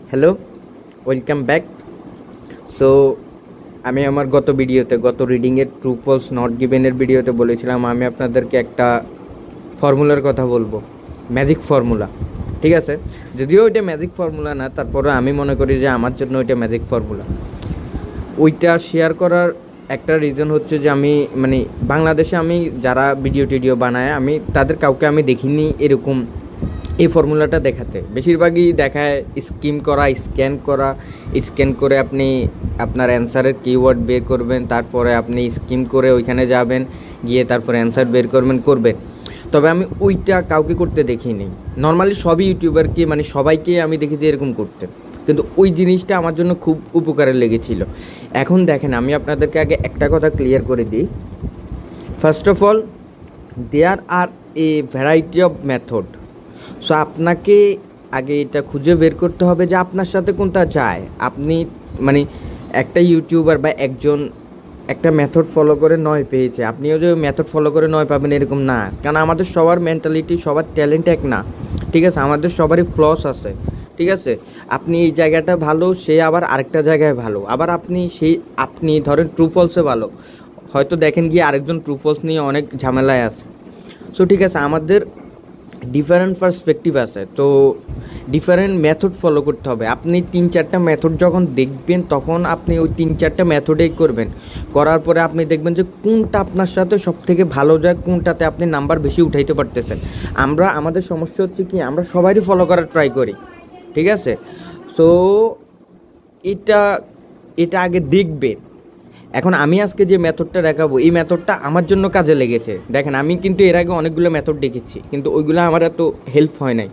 Hello, welcome back. So আমি আমার গত ভিডিওতে, গত রিডিংয়ের ট্রু ফলস নট গিভেনের ভিডিওতে বলেছিলাম আমি আপনাদেরকে একটা ফর্মুলার কথা বলবো, ম্যাজিক ফর্মুলা। ঠিক আছে, যদিও ওইটা ম্যাজিক ফর্মুলা না, তারপরে আমি মনে করি যে আমার জন্য ওইটা ম্যাজিক ফর্মুলা। ওইটা শেয়ার করার একটা রিজন হচ্ছে যে আমি বাংলাদেশে আমি যারা ভিডিও টিডিও বানায় আমি তাদের কাউকে আমি দেখিনি এরকম এই ফর্মুলাটা দেখাতে। বেশিরভাগই দেখায় স্কিম করা, স্ক্যান করে আপনি আপনার অ্যান্সারের কিওয়ার্ড বের করবেন, তারপরে আপনি স্কিম করে ওইখানে যাবেন, গিয়ে তারপরে অ্যান্সার বের করবেন। তবে আমি ওইটা কাউকে করতে দেখিনি। নর্মালি সবই ইউটিউবারকে সবাইকে আমি দেখেছি এরকম করতে, কিন্তু ওই জিনিসটা আমার জন্য খুব উপকারে লেগেছিল। এখন দেখেন, আমি আপনাদেরকে আগে একটা কথা ক্লিয়ার করে দিই। First of all, there are a variety of method. So আপনাকে আগে এটা খুঁজে বের করতে হবে যে আপনার সাথে কোনটা যায়। আপনি একটা ইউটিউবার বা একজন একটা মেথড ফলো করে 9 পেয়েছে, আপনিও যে মেথড ফলো করে 9 পাবেন এরকম না। কারণ আমাদের সবার মেন্টালিটি, সবার ট্যালেন্ট এক না। ঠিক আছে, আমাদের সবারই ফ্লস আছে। ঠিক আছে, আপনি এই জায়গাটা ভালো, সে আবার আরেকটা জায়গায় ভালো, আবার আপনি ধরেন ট্রু ফলসে ভালো, হয়তো দেখেন গিয়ে আরেকজন ট্রু ফলস নিয়ে অনেক ঝামেলায় আছে। সো ঠিক আছে, আমাদের ডিফারেন্ট পার্সপেক্টিভ আছে, তো ডিফারেন্ট মেথড ফলো করতে হবে। আপনি 3-4টা মেথড যখন দেখবেন তখন আপনি ওই 3-4টা মেথডেই করবেন। করার পরে আপনি দেখবেন যে কোনটা আপনার সাথে সব থেকে ভালো যায়, কোনটাতে আপনি নাম্বার বেশি উঠাইতে পারতেছেন। আমাদের সমস্যা হচ্ছে কি, আমরা সবারই ফলো করার ট্রাই করি। ঠিক আছে, সো এটা আগে দেখবেন। এখন আমি আজকে যে মেথডটা দেখাবো, এই মেথডটা আমার জন্য কাজে লেগেছে। দেখেন, আমি কিন্তু এর আগে অনেকগুলো মেথড দেখেছি, কিন্তু ওইগুলো আমার এত হেল্প হয় নাই।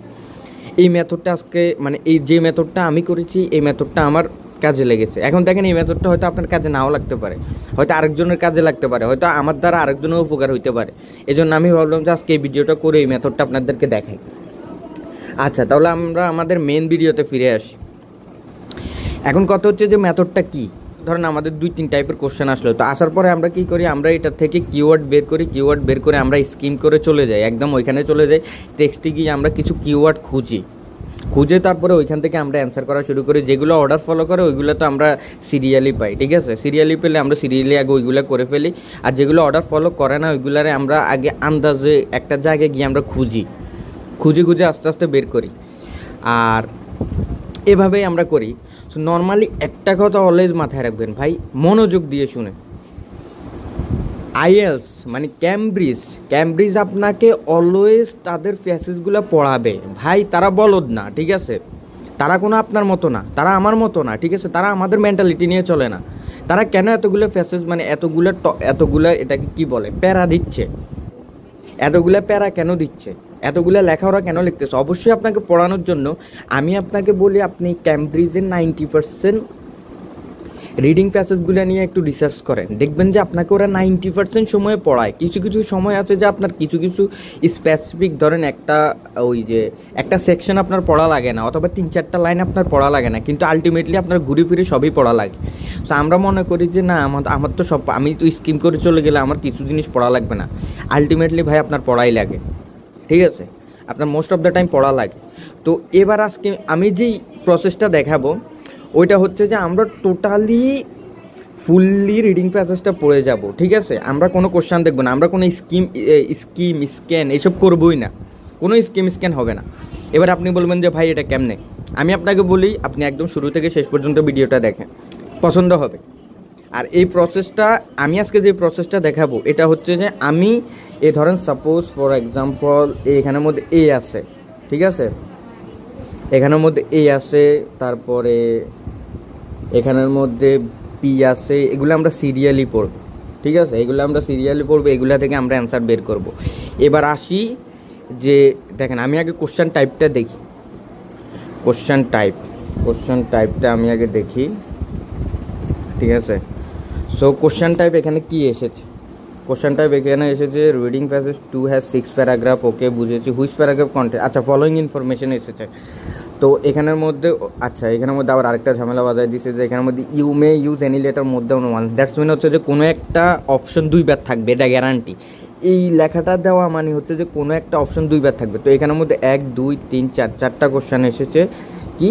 এই মেথডটা আজকে এই যে মেথডটা আমি করেছি, এই মেথডটা আমার কাজে লেগেছে। এখন দেখেন, এই মেথডটা হয়তো আপনার কাজে নাও লাগতে পারে, হয়তো আরেকজনের কাজে লাগতে পারে, হয়তো আমার দ্বারা আরেকজনের উপকার হইতে পারে। এই জন্য আমি ভাবলাম যে আজকে এই ভিডিওটা করে এই মেথডটা আপনাদেরকে দেখাই। আচ্ছা, তাহলে আমরা আমাদের মেন ভিডিওতে ফিরে আসি। এখন কথা হচ্ছে যে মেথডটা কি। ধরেন আমাদের 2-3 টাইপের কোশ্চেন আসলো, তো আসার পরে আমরা কি করি, আমরা এটার থেকে কিওয়ার্ড বের করে আমরা স্কিম করে চলে যাই, একদম ওইখানে চলে যাই। টেক্সটে গিয়ে আমরা কিছু কিওয়ার্ড খুঁজে তারপরে ওইখান থেকে আমরা অ্যান্সার করা শুরু করি। যেগুলো অর্ডার ফলো করে ওইগুলো তো আমরা সিরিয়ালি পাই। ঠিক আছে, সিরিয়ালি পেলে আমরা সিরিয়ালি আগে ওইগুলো করে ফেলি, আর যেগুলো অর্ডার ফলো করে না ওইগুলারে আমরা আগে আন্দাজে একটা জায়গায় গিয়ে আমরা খুঁজে আস্তে আস্তে বের করি, আর এভাবেই আমরা করি। সো নর্মালি একটা কথা অলওয়েজ মাথায় রাখবেন ভাই, মনোযোগ দিয়ে শুনে। আইএলস ক্যামব্রিজ আপনাকে অলওয়েজ তাদের ফ্যাসেসগুলো পড়াবে ভাই। তারা বলদ না, ঠিক আছে, তারা কোনো আপনার মতো না, তারা আমার মতো না। ঠিক আছে, তারা আমাদের মেন্টালিটি নিয়ে চলে না। তারা কেন এতগুলো ফ্যাসেস এতগুলো এটাকে কি বলে, প্যারা দিচ্ছে, এতগুলো প্যারা কেন দিচ্ছে, এতগুলো লেখা ওরা কেন লিখতেছে? অবশ্যই আপনাকে পড়ানোর জন্য। আমি আপনাকে বলি, আপনি ক্যামব্রিজের 90% রিডিং প্যাসেজগুলো নিয়ে একটু রিসার্চ করেন, দেখবেন যে আপনাকে ওরা 90% সময়ে পড়ায়। কিছু সময় আছে যে আপনার কিছু স্পেসিফিক, ধরেন একটা সেকশন আপনার পড়া লাগে না, অথবা 3-4টা লাইন আপনার পড়া লাগে না, কিন্তু আলটিমেটলি আপনার ঘুরে ফিরে সবই পড়া লাগে। তো আমরা মনে করি যে না, আমার তো সব, আমি তো স্কিম করে চলে গেলে আমার কিছু জিনিস পড়া লাগবে না। আলটিমেটলি ভাই আপনার পড়াই লাগে। ঠিক আছে, আপনার মোস্ট অফ দ্য টাইম পড়া লাগে। তো এবার আজকে আমি যেই প্রসেসটা দেখাবো ওইটা হচ্ছে যে আমরা টোটালি ফুললি রিডিং প্যাসেজটা পড়ে যাব। ঠিক আছে, আমরা কোনো কোশ্চেন দেখবো না, আমরা কোনো স্ক্যান এইসব করবোই না, কোনো স্ক্যান হবে না। এবার আপনি বলবেন যে ভাই এটা কেমনে, আমি আপনাকে বলি, আপনি একদম শুরু থেকে শেষ পর্যন্ত ভিডিওটা দেখেন, পছন্দ হবে। আর এই প্রসেসটা, আমি আজকে যে প্রসেসটা দেখাবো এটা হচ্ছে যে আমি ধরেন সাপোজ ফর এক্সাম্পল এখানের মধ্যে এ আছে, ঠিক আছে, এখানের মধ্যে এ আছে, তারপরে এখানের মধ্যে পি আছে, এগুলো আমরা সিরিয়ালি পড়ব। ঠিক আছে, এগুলো আমরা সিরিয়ালি পড়বো, এগুলো থেকে আমরা অ্যান্সার বের করব। এবার আসি যে দেখেন, আমি আগে কোশ্চেন টাইপটা দেখি। কোশ্চেন টাইপটা আমি আগে দেখি। ঠিক আছে, সো কোশ্চেন টাইপ এখানে কি এসেছে, কোশ্চেন টাইপ এখানে এসেছে রিডিং প্যাসেজ 2 হ্যাজ 6 প্যারাগ্রাফ। ওকে, বুঝেছি। হুইচ প্যারাগ্রাফ কন্টেন্ট, আচ্ছা, ফলোইং ইনফরমেশন এসেছে। তো এখানের মধ্যে আবার আরেকটা ঝামেলা বাজায় দিচ্ছে যে এখানের মধ্যে you may use any letter মধ্যে ওয়ান, দ্যাটস মিন হচ্ছে যে কোনো একটা অপশন 2বার থাকবে, এটা গ্যারান্টি। এই লেখাটা দেওয়া মানে হচ্ছে যে কোনো একটা অপশন 2বার থাকবে। তো এখানের মধ্যে 1, 2, 3, 4 4টা কোশ্চেন এসেছে। কি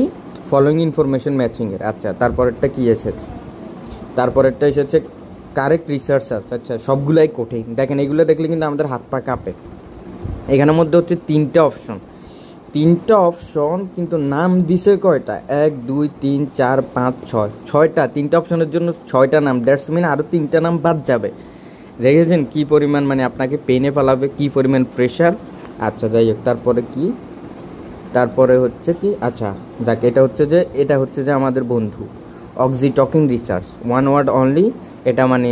ফলোয়িং ইনফরমেশন ম্যাচিংয়ের। আচ্ছা, তারপরেরটা কি এসেছে? তারপরেরটা এসেছে কারেক্ট রিসার্চার। আচ্ছা, সবগুলাই কঠিন। দেখেন এগুলো দেখলে কিন্তু আমাদের হাত পা কাঁপে। এখানের মধ্যে হচ্ছে তিনটা অপশন, কিন্তু নাম দিছে কয়টা? 1 2 3 4 5 6, 6টা। তিনটা অপশনের জন্য 6টা নাম। দ্যাটস মিন আরও 3টা নাম বাদ যাবে। দেখেছেন কি পরিমাণ মানে আপনাকে পেনে ফেলাবে, কি পরিমাণ প্রেশার। আচ্ছা যাই হোক, তারপরে হচ্ছে কি, আচ্ছা যাক, এটা হচ্ছে যে আমাদের বন্ধু oxytocin research, one word only. এটা মানে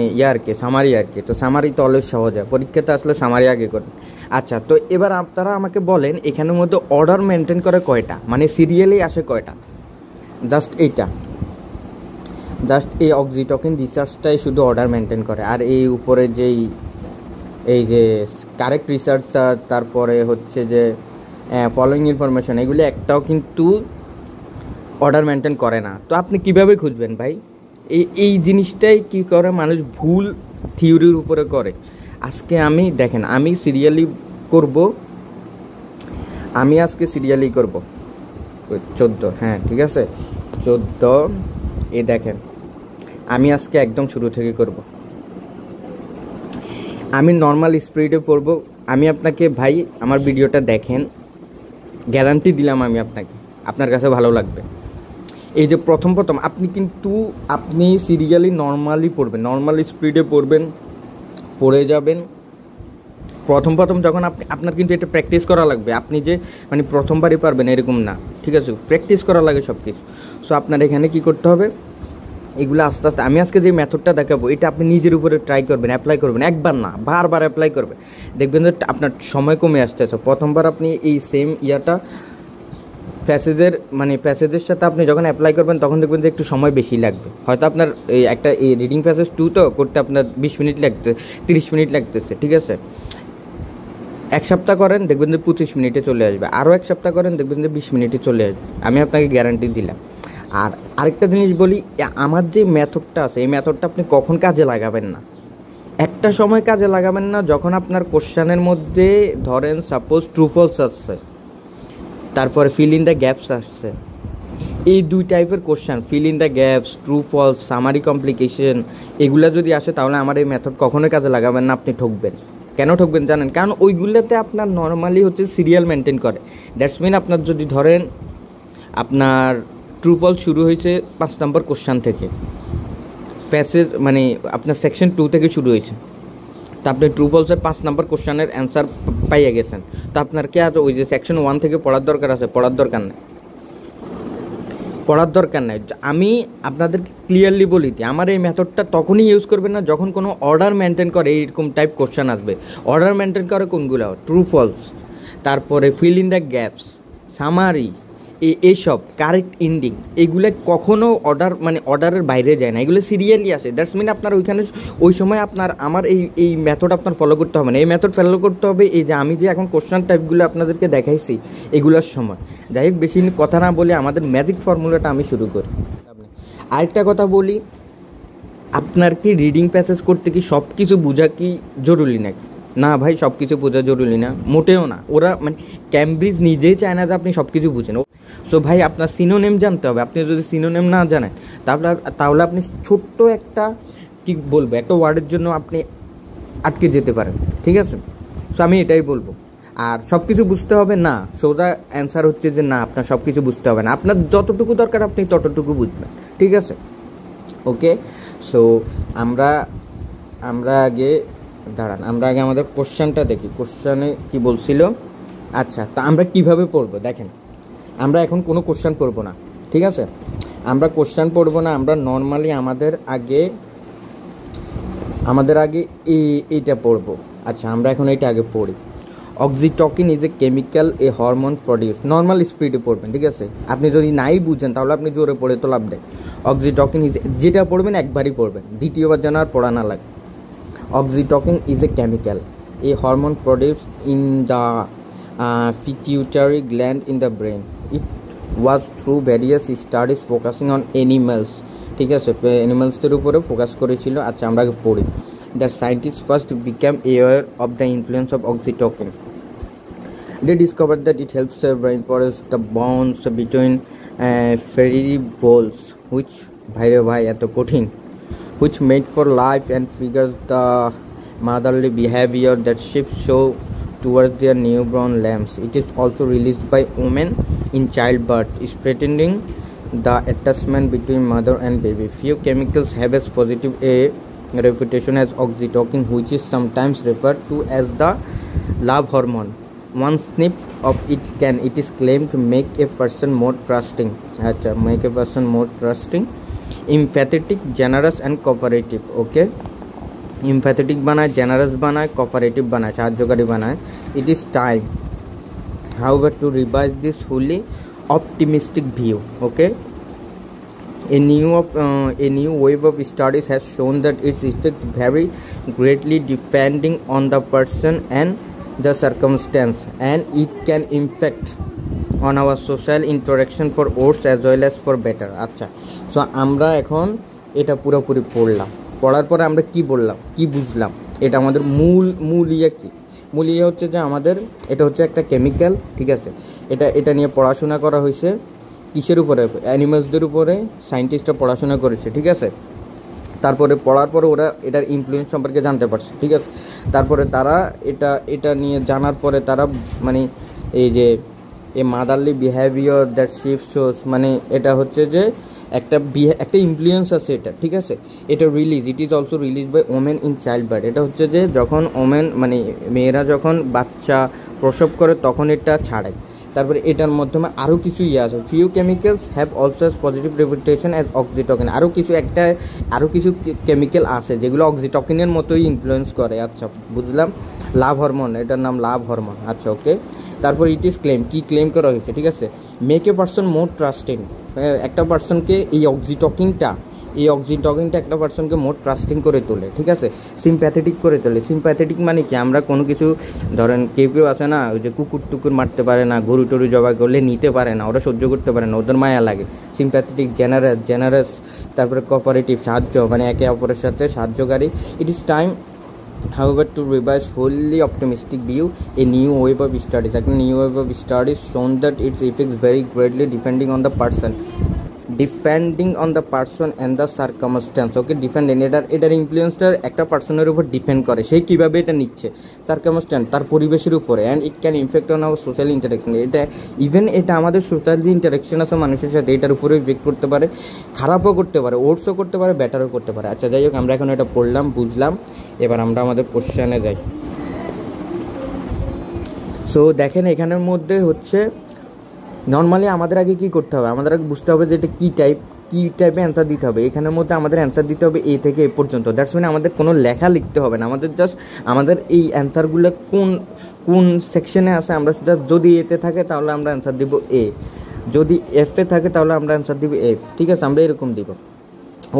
সামারি আর কি। তো সামারি তো অলওয়েজ সহজ হয়, পরীক্ষাতে আসলে সামারি আগে করেন। আচ্ছা, তো এবার আপনারা আমাকে বলেন এখানের মধ্যে অর্ডার মেনটেন করে কয়টা, মানে সিরিয়ালি আসে কয়টা? জাস্ট এই অক্সি টকিং রিসার্চটাই শুধু অর্ডার মেনটেন করে। আর এই উপরে এই যে কারেক্ট রিসার্চার, তারপরে হচ্ছে যে ফলোয়িং ইনফরমেশন, এগুলি একটাও কিন্তু অর্ডার মেনটেন করে না। তো আপনি কিভাবে খুঁজবেন ভাই? এই জিনিসটাই কি করে মানুষ ভুল থিওরির উপরে করে। আজকে আমি সিরিয়ালি করব। আমি আজকে সিরিয়ালি করব 14, হ্যাঁ ঠিক আছে 14। এই দেখেন আমি আজকে একদম শুরু থেকে করব। আমি নর্মাল স্পিডে পড়ব। আমি আপনাকে ভাই আমার ভিডিওটা দেখেন, গ্যারান্টি দিলাম আমি আপনার কাছে ভালো লাগবে। এই যে প্রথম আপনি সিরিয়ালি নর্মালি পড়বেন, নর্মাল স্পিডে পড়ে যাবেন। প্রথম যখন আপনার কিন্তু এটা প্র্যাকটিস করা লাগবে। আপনি যে মানে প্রথমবারই পারবেন এরকম না, ঠিক আছে? প্র্যাকটিস করা লাগে সব কিছু। সো আপনার এখানে কি করতে হবে, এগুলো আস্তে আস্তে আমি আজকে যে মেথডটা দেখাবো এটা আপনি নিজের উপরে ট্রাই করবেন, অ্যাপ্লাই করবেন। একবার না, বারবার অ্যাপ্লাই করবেন। দেখবেন যে আপনার সময় কমে আসতেছে। প্রথমবার আপনি এই সেম প্যাসেজের সাথে আপনি যখন অ্যাপ্লাই করবেন তখন দেখবেন যে একটু সময় বেশি লাগবে। হয়তো আপনার এই রিডিং প্যাসেজ 2 তো করতে আপনার 20 মিনিট 30 মিনিট লাগতেছে, ঠিক আছে? এক সপ্তাহ করেন, দেখবেন যে 25 মিনিটে চলে আসবে। আরও এক সপ্তাহ করেন, দেখবেন যে 20 মিনিটে চলে আসবে। আমি আপনাকে গ্যারান্টি দিলাম। আর আরেকটা জিনিস বলি, আমার যে মেথডটা আছে এই মেথডটা আপনি কখন কাজে লাগাবেন না, একটা সময় কাজে লাগাবেন না যখন আপনার কোশ্চেনের মধ্যে ধরেন সাপোজ ট্রু ফলস আসছে, তারপরে ফিল ইন দ্য গ্যাপস আসছে। এই 2 টাইপের question, fill in the gaps, true false, summary complication, এগুলা যদি আসে তাহলে আমার এই মেথড কখনোই কাজে লাগাবেন না। আপনি ঠকবেন। কেন ঠকবেন জানেন? কারণ ওইগুলোতে আপনার নর্মালি হচ্ছে সিরিয়াল মেনটেন করে। দ্যাটস মিন আপনার যদি ধরেন আপনার ট্রু ফলস শুরু হয়েছে 5 নম্বর কোশ্চেন থেকে, প্যাসেজ মানে আপনার সেকশন 2 থেকে শুরু হয়েছে, তো আপনি ট্রু ফলসের 5 নম্বর কোশ্চেনের অ্যান্সার পাইয়া গেছেন। তো আপনার কি আর ওই যে সেকশন 1 থেকে পড়ার দরকার আছে? পড়ার দরকার নাই। আমি আপনাদেরকে ক্লিয়ারলি বলি দিই, আমার এই মেথডটা তখনই ইউজ করবেন না যখন কোনো অর্ডার মেনটেন করে এইরকম টাইপ কোশ্চেন আসবে। অর্ডার মেনটেন করে কোনগুলো? ট্রু ফলস, তারপরে feel in the gaps, summary, এইসব কারেক্ট এন্ডিং, এগুলো কখনো অর্ডারের বাইরে যায় না, এগুলো সিরিয়ালি আসে। দ্যাটস মিন আপনার ওই সময় আমার এই মেথড আপনার ফলো করতে হবে না। এই মেথড ফলো করতে হবে এই যে আমি যে এখন কোশ্চেন টাইপগুলো আপনাদেরকে দেখাইছি এগুলোর সময়। যাই হোক, বেশি কথা না বলে আমাদের ম্যাজিক ফর্মুলাটা আমি শুরু করি। আরেকটা কথা বলি, আপনার কি রিডিং প্যাসেজ করতে কি সব কিছু বোঝা কি জরুরি নাকি? না ভাই, সব কিছু বোঝা জরুরি না, মোটেও না। ওরা ক্যামব্রিজ নিজেই চায় না যে আপনি সব কিছু বুঝেন। সো ভাই আপনার সিনোনেম জানতে হবে। আপনি যদি সিনোনেম না জানেন তাহলে আপনি ছোট্ট একটা একটা ওয়ার্ডের জন্য আপনি আটকে যেতে পারেন, ঠিক আছে? সো আমি এটাই বলবো। আর সব কিছু বুঝতে হবে না, সোজা অ্যান্সার হচ্ছে যে না, আপনার সব কিছু বুঝতে হবে না। আপনার যতটুকু দরকার আপনি ততটুকু বুঝবেন, ঠিক আছে? ওকে, সো আমরা আগে আমাদের কোশ্চেনটা দেখি। কোশ্চেনে কি বলছিল? আচ্ছা, তা আমরা কিভাবে পড়বো দেখেন। আমরা এখন কোনো কোশ্চেন পড়বো না, ঠিক আছে? আমরা নর্মালি আমাদের আগে এইটা পড়বো। আচ্ছা, আমরা এখন এইটা আগে পড়ি। Oxytocin is a chemical, a hormone produce. Normal স্পিডে পড়বেন, ঠিক আছে? আপনি যদি নাই বুঝেন তাহলে আপনি জোরে পড়ে তো লাভ দেয়। অক্সিটকিন যেটা পড়বেন একবারই পড়বেন, দ্বিতীয়বার যেন আর পড়া না লাগে। Oxytocin is a chemical, a hormone produced in the pituitary gland in the brain. It was through various studies focusing on animals, ঠিক আছে? অ্যানিমালসদের উপরে ফোকাস করেছিল। আচ্ছা, আমরা পড়ি। The scientists first became aware of the influence of oxytocin. They discovered that it helps the brain process the bonds between fairy balls which bhai bhai eto kothin which made for life and figures the motherly behavior that ships show towards their newborn lambs. It is also released by women in childbirth, strengthening the attachment between mother and baby. Few chemicals have as positive a reputation as oxytocin, which is sometimes referred to as the love hormone. One snip of it is claimed to make a person more trusting, empathetic, generous and cooperative. Okay, empathetic বানায়, generous বানায়, cooperative বানায়, সাহায্যকারী বানায়. It is time, however, to revise this wholly optimistic view. Okay, a new wave of studies has shown that its effects vary greatly depending on the person and the circumstance, and it can impact on our social interaction for worse as well as for better. আচ্ছা, so আমরা এখন এটা পুরোপুরি পড়ার পরে আমরা কি বললাম, কি বুঝলাম, এটা আমাদের মূল ইয়ে হচ্ছে যে আমাদের এটা হচ্ছে একটা কেমিক্যাল, ঠিক আছে। এটা নিয়ে পড়াশোনা করা হয়েছে কিসের উপরে, অ্যানিমালসদের উপরে সায়েন্টিস্টরা পড়াশোনা করেছে, ঠিক আছে। তারপরে পড়ার পরে ওরা এটার ইনফ্লুয়েন্স সম্পর্কে জানতে পারছে, ঠিক আছে। তারপরে তারা এটা নিয়ে জানার পরে তারা মানে এই যে a motherly behaviour that sheep shows, মানে এটা হচ্ছে যে একটা ইনফ্লুয়েন্স আছে এটা, ঠিক আছে। এটা it is also release by women in childbirth. এটা হচ্ছে যে যখন ওমেন মানে মেয়েরা যখন বাচ্চা প্রসব করে তখন এটা ছাড়ায়। তারপরে এটার মাধ্যমে আরও কিছু আছে, few chemicals have also as positive reputation as oxytocin. আরও কিছু কেমিক্যাল আছে যেগুলো অক্সিটকিনের মতোই ইনফ্লুয়েন্স করে। আচ্ছা, বুঝলাম। লাভ হরমোন, এটার নাম লাভ হরমোন। আচ্ছা, ওকে। তারপর ইট ইজ ক্লেম করা হয়েছে, ঠিক আছে। Make a person more trusting. একটা পারসনকে এই অক্সিটকিনটা একটা পারসনকে মোর ট্রাস্টিং করে তোলে, ঠিক আছে। সিম্প্যাথেটিক করে তোলে। সিম্প্যাথেটিক মানে কি, আমরা কোনো কিছু ধরেন কেউ আছে না, ওই যে কুকুর মারতে পারে না, গরু টরু জবাই করলে নিতে পারে না, ওরা সহ্য করতে পারে না, ওদের মায়া লাগে। সিম্প্যাথেটিক, জেনারাস, তারপরে কোঅপারেটিভ, সাহায্য মানে একে অপরের সাথে সাহায্যকারী। It is time, however, to revise wholly optimistic view. A new wave of studies shown that its effects vary greatly depending on the person and the circumstance. Okay, এটার ইনফ্লুয়েন্সটা একটা পার্সনের উপর ডিপেন্ড করে, সে কীভাবে এটা নিচ্ছে, সার্কামস্ট্যান্স তার পরিবেশের উপরে, and it can infect on our social interaction. এটা আমাদের সোশ্যাল যে ইন্টারাকশন আছে মানুষের সাথে, এটার উপরে ইফেক্ট করতে পারে, খারাপও করতে পারে, ওর্সও করতে পারে, বেটারও করতে পারে। আচ্ছা, যাই হোক, আমরা এখন এটা পড়লাম, বুঝলাম। এবার আমরা আমাদের কোশ্চেনে যাই। সো দেখেন, এখানের মধ্যে হচ্ছে নর্মালি আমাদের আগে কী করতে হবে, আমাদের আগে বুঝতে হবে যে এটা কী টাইপে অ্যান্সার দিতে হবে। এখানের মধ্যে আমাদের অ্যান্সার দিতে হবে এ থেকে এ পর্যন্ত। দ্যাটস মিন আমাদের কোনো লেখা লিখতে হবে না, আমাদের জাস্ট আমাদের এই অ্যান্সারগুলো কোন সেকশনে আছে, আমরা জাস্ট যদি এতে থাকে তাহলে আমরা অ্যান্সার দিব এ, যদি এফে থাকে তাহলে আমরা অ্যান্সার দিব এফ, ঠিক আছে। আমরা এরকম দিব।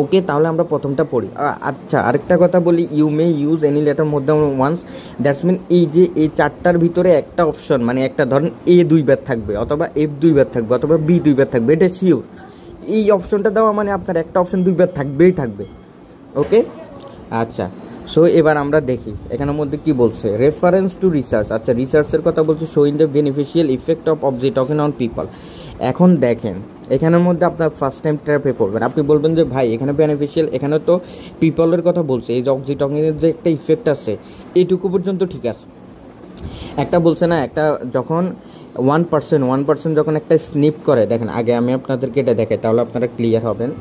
ওকে, তাহলে আমরা প্রথমটা পড়ি। আচ্ছা, আরেকটা কথা বলি, you may use any letter more than once. That's mean এই যে এই চারটার ভিতরে একটা অপশন, মানে একটা ধরেন এ 2 বার থাকবে, অথবা এফ 2 বার থাকবে, অথবা বি 2 বার থাকবে, এটা শিওর। এই অপশনটা দেওয়া মানে আপনার একটা অপশন 2 বার থাকবে। ওকে, আচ্ছা। সো এবার আমরা দেখি এখানের মধ্যে কি বলছে, রেফারেন্স টু রিসার্চ। আচ্ছা, রিসার্চের কথা বলছে, showing the beneficial effect of oxytocin on people. এখন দেখেন, এখানের মধ্যে আপনার ফার্স্ট টাইম ট্র্যাপে পড়বেন, আপনি বলবেন যে ভাই এখানে বেনিফিশিয়াল, এখানে তো পিপলের কথা বলছে, এই যে অক্সিটকিনের যে একটা ইফেক্ট আছে এইটুকু পর্যন্ত ঠিক আছে। একটা বলছে না, একটা যখন 1% যখন একটা স্নিপ করে, দেখেন আগে আমি আপনাদেরকে এটা দেখাই, তাহলে আপনারা ক্লিয়ার হবেন।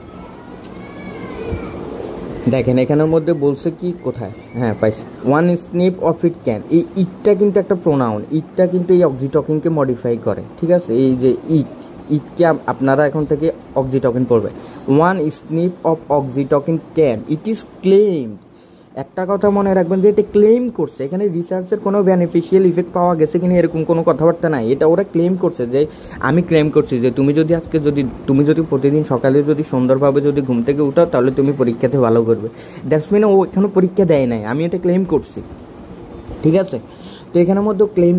দেখেন এখানের মধ্যে বলছে কি, কোথায়, হ্যাঁ পাইছি, 1 স্নিপ অফ ইট ক্যান। এই ইটটা কিন্তু একটা প্রোনাউন, ইটটা কিন্তু এই অক্সিটকিনকে মডিফাই করে, ঠিক আছে। এই যে ইটকে আপনারা এখন থেকে অক্সিটকিন পড়বে। 1 sniff of oxytocin can, it is claimed. একটা কথা মনে রাখবেন যে এটা ক্লেম করছে, এখানে রিসার্চের কোনো বেনিফিশিয়াল ইফেক্ট পাওয়া গেছে কিনা এরকম কোনো কথাবার্তা নাই। এটা ওরা ক্লেম করছে যে আমি ক্লেম করছি যে তুমি যদি প্রতিদিন সকালে যদি সুন্দরভাবে যদি ঘুম থেকে উঠো তাহলে তুমি পরীক্ষাতে ভালো করবে। দ্যাটস মিন ও এখনও পরীক্ষা দেয় নাই, আমি এটা ক্লেম করছি, ঠিক আছে। তো এখানের মধ্যে ক্লেম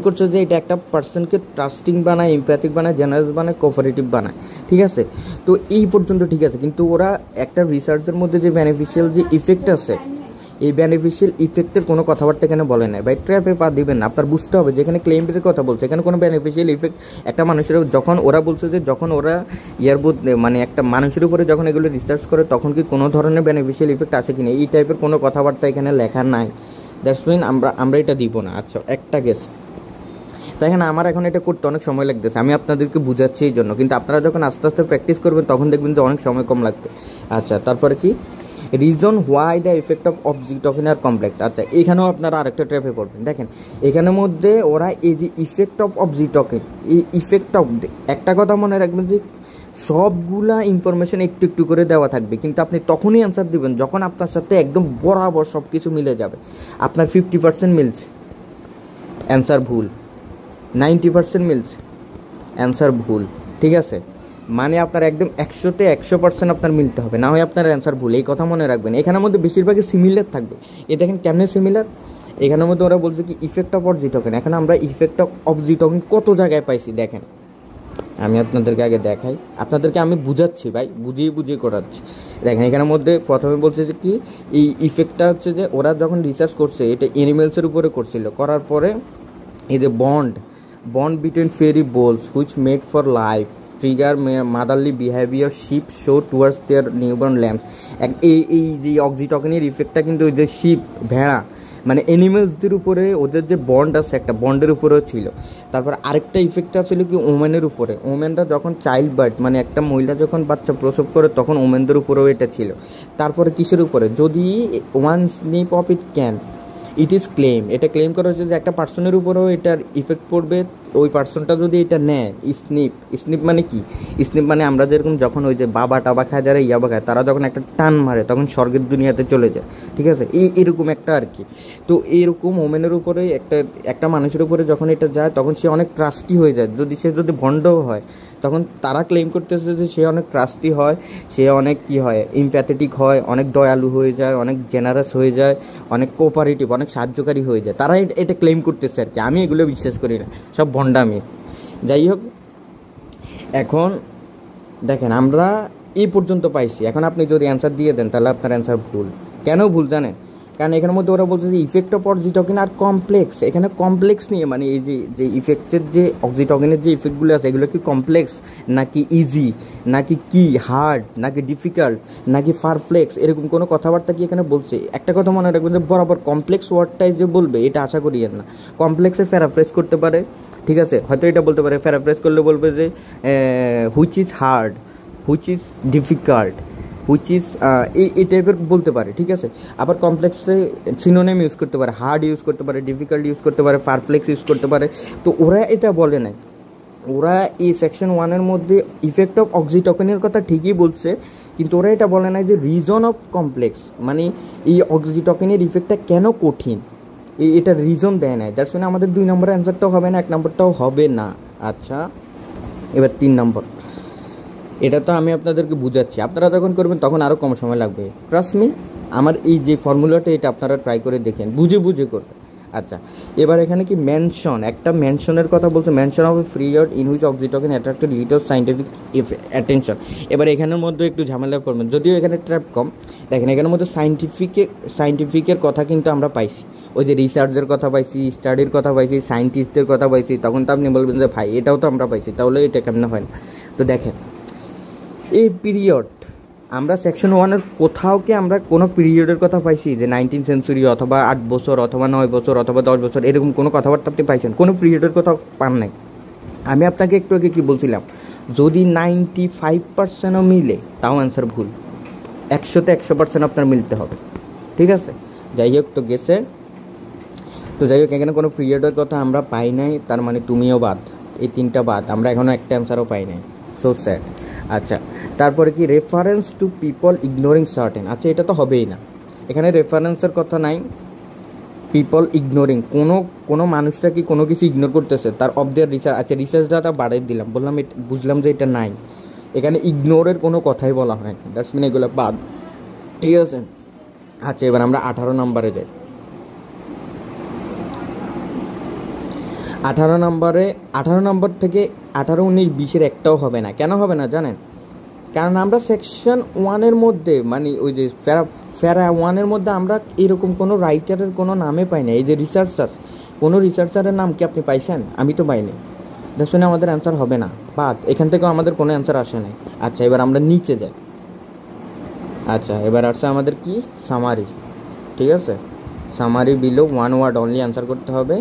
করছে যে এটা একটা পার্সনকে ট্রাস্টিং বানায়, এমপ্যাথিক বানায়, জেনারেস বানায়, কোঅপারেটিভ বানায়, ঠিক আছে। তো এই পর্যন্ত ঠিক আছে, কিন্তু ওরা একটা রিসার্চের মধ্যে যে বেনিফিশিয়াল যে ইফেক্ট আছে এই বেনিফিশিয়াল ইফেক্টের কোনো কথাবার্তা এখানে বলে নাই ভাই, ট্র্যাপে পা দিবেন না। আপনার বুঝতে হবে যে এখানে ক্লেইমের কথা বলছে, এখানে কোনো বেনিফিশিয়াল ইফেক্ট একটা মানুষের যখন ওরা বলছে যে যখন ওরা ইয়ারবুথ মানে একটা মানুষের উপরে যখন এগুলো রিসার্চ করে তখন কি কোনো ধরনের বেনিফিশিয়াল ইফেক্ট আসে কিনা এই টাইপের কোনো কথাবার্তা এখানে লেখা নাই। দ্যাটস মিন আমরা এটা দিব না। আচ্ছা একটা কেস, তাই এখানে আমার এখন এটা করতে অনেক সময় লাগতেছে, আমি আপনাদেরকে বুঝাচ্ছি এই জন্য, কিন্তু আপনারা যখন আস্তে আস্তে প্র্যাকটিস করবেন তখন দেখবেন যে অনেক সময় কম লাগবে। আচ্ছা তারপরে কি reason why the effect of object token are complex. আচ্ছা এখানেও আপনারা আরেকটা ট্র্যাপে পড়বেন। দেখেন এখানের মধ্যে ওরা এই যে ইফেক্ট অফ অবজেক্ট টোকেন, এই ইফেক্ট অফ, একটা কথা মনে রাখবেন যে সবগুলা ইনফরমেশন একটু একটু করে দেওয়া থাকবে, কিন্তু আপনি তখনই অ্যান্সার দিবেন যখন আপনার সাথে একদম বরাবর সব কিছু মিলে যাবে। আপনার 50% মিলছে, অ্যান্সার ভুল, 90% মিলছে, অ্যান্সার ভুল, ঠিক আছে? মানে আপনার একদম 100-তে 100% আপনার মিলতে হবে, না হয় আপনার অ্যান্সার ভুল। এই কথা মনে রাখবেন। এখানের মধ্যে বেশিরভাগই সিমিলার থাকবে। এ দেখেন কেমনে সিমিলার, এখানের মধ্যে ওরা বলছে কি ইফেক্ট অফ অবজেক্ট টোকেন। এখন আমরা ইফেক্ট অফ অবজেক্ট টোকেন কত জায়গায় পাইছি দেখেন, আমি আপনাদেরকে আগে দেখাই, আপনাদেরকে আমি বুঝাচ্ছি ভাই, বুঝিয়ে করাচ্ছি। দেখেন এখানের মধ্যে প্রথমে বলছে যে কি এই ইফেক্টটা হচ্ছে যে ওরা যখন রিসার্চ করছে এটা এনিমেলসের উপরে করছিল, করার পরে এই যে bond between prairie voles which mate for life trigger motherly behaviour sheep show towards their newborn lambs. এই যে অক্সিটোকেনের ইফেক্টটা কিন্তু ওই যে শিপ, ভেড়া, মানে অ্যানিমেলসদের উপরে ওদের যে বন্ড আছে একটা বন্ডের উপরেও ছিল। তারপর আরেকটা ইফেক্টটা ছিল কি ওমেনের উপরে, ওমেনরা যখন চাইল্ড বার্থ মানে একটা মহিলা যখন বাচ্চা প্রসব করে তখন ওমেনদের উপরেও এটা ছিল। তারপরে কিসের উপরে, যদি one snip of it can it is claim, এটা ক্লেম করা হচ্ছে যে একটা পার্সনের উপরেও এটার ইফেক্ট পড়বে, ওই পার্সনটা যদি এটা নেয়। স্নিপ মানে কি, স্নিপ মানে আমরা যেরকম যখন ওই যে বাবা টাবা খায়, যারা ইয়াবা খায়, তারা যখন একটা টান মারে তখন স্বর্গের দুনিয়াতে চলে যায়, ঠিক আছে? এরকম একটা আর কি। তো এরকম ওমেনের উপরে একটা মানুষের উপরে যখন এটা যায় তখন সে অনেক ট্রাস্টি হয়ে যায়। যদি ভণ্ডও হয় তখন তারা ক্লেম করতেছে যে সে অনেক ট্রাস্টি হয়, সে অনেক কি হয়, ইমপ্যাথেটিক হয়, অনেক দয়ালু হয়ে যায়, অনেক জেনারাস হয়ে যায়, অনেক কোঅপারেটিভ, অনেক সাহায্যকারী হয়ে যায়। তারা এটা ক্লেম করতেছে আর কি। আমি এগুলো বিশ্বাস করি না, সব ভণ্ডামি। যাই হোক, এখন দেখেন আমরা এই পর্যন্ত পাইছি। এখন আপনি যদি অ্যান্সার দিয়ে দেন তাহলে আপনার অ্যান্সার ভুল। কেন ভুল জানেন? কারণ এখানের মধ্যে ওরা বলছে যে ইফেক্ট অফ অক্সিটোকেন আর কমপ্লেক্স। এখানে কমপ্লেক্স নিয়ে মানে এই যে ইফেক্টের যে অক্সিটোকেনের যে ইফেক্টগুলো আছে এগুলো কি কমপ্লেক্স নাকি ইজি নাকি কি হার্ড নাকি ডিফিকাল্ট নাকি ফারফ্লেক্স, এরকম কোনো কথাবার্তা কি এখানে বলছে? একটা কথা মনে রাখবেন যে বরাবর কমপ্লেক্স ওয়ার্ডটাই যে বলবে এটা আশা করিয়েন না। কমপ্লেক্সে প্যারাফ্রেজ করতে পারে, ঠিক আছে? হয়তো এটা বলতে পারে, প্যারাফ্রেজ করলে বলবে যে which is hard, which is difficult, which is এই টাইপের বলতে পারে, ঠিক আছে? আবার কমপ্লেক্সে সিনোনিম ইউজ করতে পারে, হার্ড ইউজ করতে পারে, ডিফিকাল্ট ইউজ করতে পারে, পারপ্লেক্স ইউজ করতে পারে। তো ওরা এটা বলে নাই। ওরা এই সেকশন 1-এর মধ্যে ইফেক্ট অফ অক্সিটোকেনের কথা ঠিকই বলছে, কিন্তু ওরা এটা বলে নাই যে রিজন অফ কমপ্লেক্স, মানে এই অক্সিটোকেনের ইফেক্টটা কেন কঠিন, এটা রিজন দেয় নাই। দ্যাটস মিন আমাদের 2 নম্বরের অ্যান্সারটাও হবে না, 1 নম্বরটাও হবে না। আচ্ছা এবার 3 নম্বর, এটা তো আমি আপনাদেরকে বুঝাচ্ছি, আপনারা যখন করবেন তখন আরও কম সময় লাগবে। ট্রাস্ট মি, আমার এই যে ফর্মুলাটা এটা আপনারা ট্রাই করে দেখেন, বুঝে করবেন। আচ্ছা এবার এখানে কি মেনশন, একটা মেনশনের কথা বলছে, mention of a period in which oxytocin attracted little scientific attention. এবার এখানের মধ্যে একটু ঝামেলা করবেন, যদিও এখানে ট্র্যাপ কম। দেখেন এখানের মধ্যে সাইন্টিফিকের কথা কিন্তু আমরা পাইছি, ওই যে রিসার্চের কথা পাইছি, স্টাডির কথা পাইছি, সায়েন্টিস্টদের কথা পাইছি। তখন তো আপনি বলবেন যে ভাই এটাও তো আমরা পাইছি, তাহলে এটা কেমনে হয় না? তো দেখেন এই পিরিয়ড আমরা সেকশন 1-এর কোথাও কি আমরা কোনো পিরিয়ডের কথা পাইছি যে 19 সেঞ্চুরি অথবা 8 বছর অথবা 9 বছর অথবা 10 বছর, এরকম কোনো কথাবার্তা আপনি পাইছেন? কোনো পিরিয়ডের কথা পান নাই। আমি আপনাকে একটু আগে কী বলছিলাম, যদি 95%ও মিলে তাও অ্যান্সার ভুল, 100-তে 100% আপনার মিলতে হবে, ঠিক আছে? যাই হোক, তো গেছে। তো যাই হোক, এখানে কোনো পিরিয়ডের কথা আমরা পাই নাই, তার মানে তুমিও বাদ, এই 3টা বাদ, আমরা এখনও একটা অ্যান্সারও পাই নাই। So sad. আচ্ছা তারপরে কি reference to people ignoring certain. আচ্ছা এটা তো হবেই না, এখানে রেফারেন্সের কথা নাই। পিপল ইগনোরিং, কোনো মানুষরা কি কোনো কিছু ইগনোর করতেছে তার অফ দেয়ার রিসার্চ। আচ্ছা রিসার্চটা বাড়িয়ে দিলাম, বললাম বুঝলাম যে এটা নাই, এখানে ইগনোরের কোনো কথাই বলা হয় না। দ্যাটস মিন এগুলো বাদ, ঠিক আছে? আচ্ছা এবার আমরা 18 নম্বরে যাই। 18 নম্বর থেকে 18, 19, 20-এর একটাও হবে না। কেন হবে না জানেন? কারণ আমরা সেকশন 1-এর মধ্যে মানে ওই যে ফেরা ওয়ানের মধ্যে আমরা এরকম কোনো রাইটারের কোনো নামে পাই না। এই যে রিসার্চার, কোনো রিসার্চারের নাম কি আপনি পাইছেন? আমি তো পাইনি। দ্যাটস মিন আমাদের অ্যান্সার হবে না, বাট এখান থেকেও আমাদের কোনো অ্যান্সার আসে নাই। আচ্ছা, এবার আমরা নিচে যাই। আচ্ছা, এবার আসছে আমাদের কি সামারি, ঠিক আছে। Summary below one word only answer করতে হবে।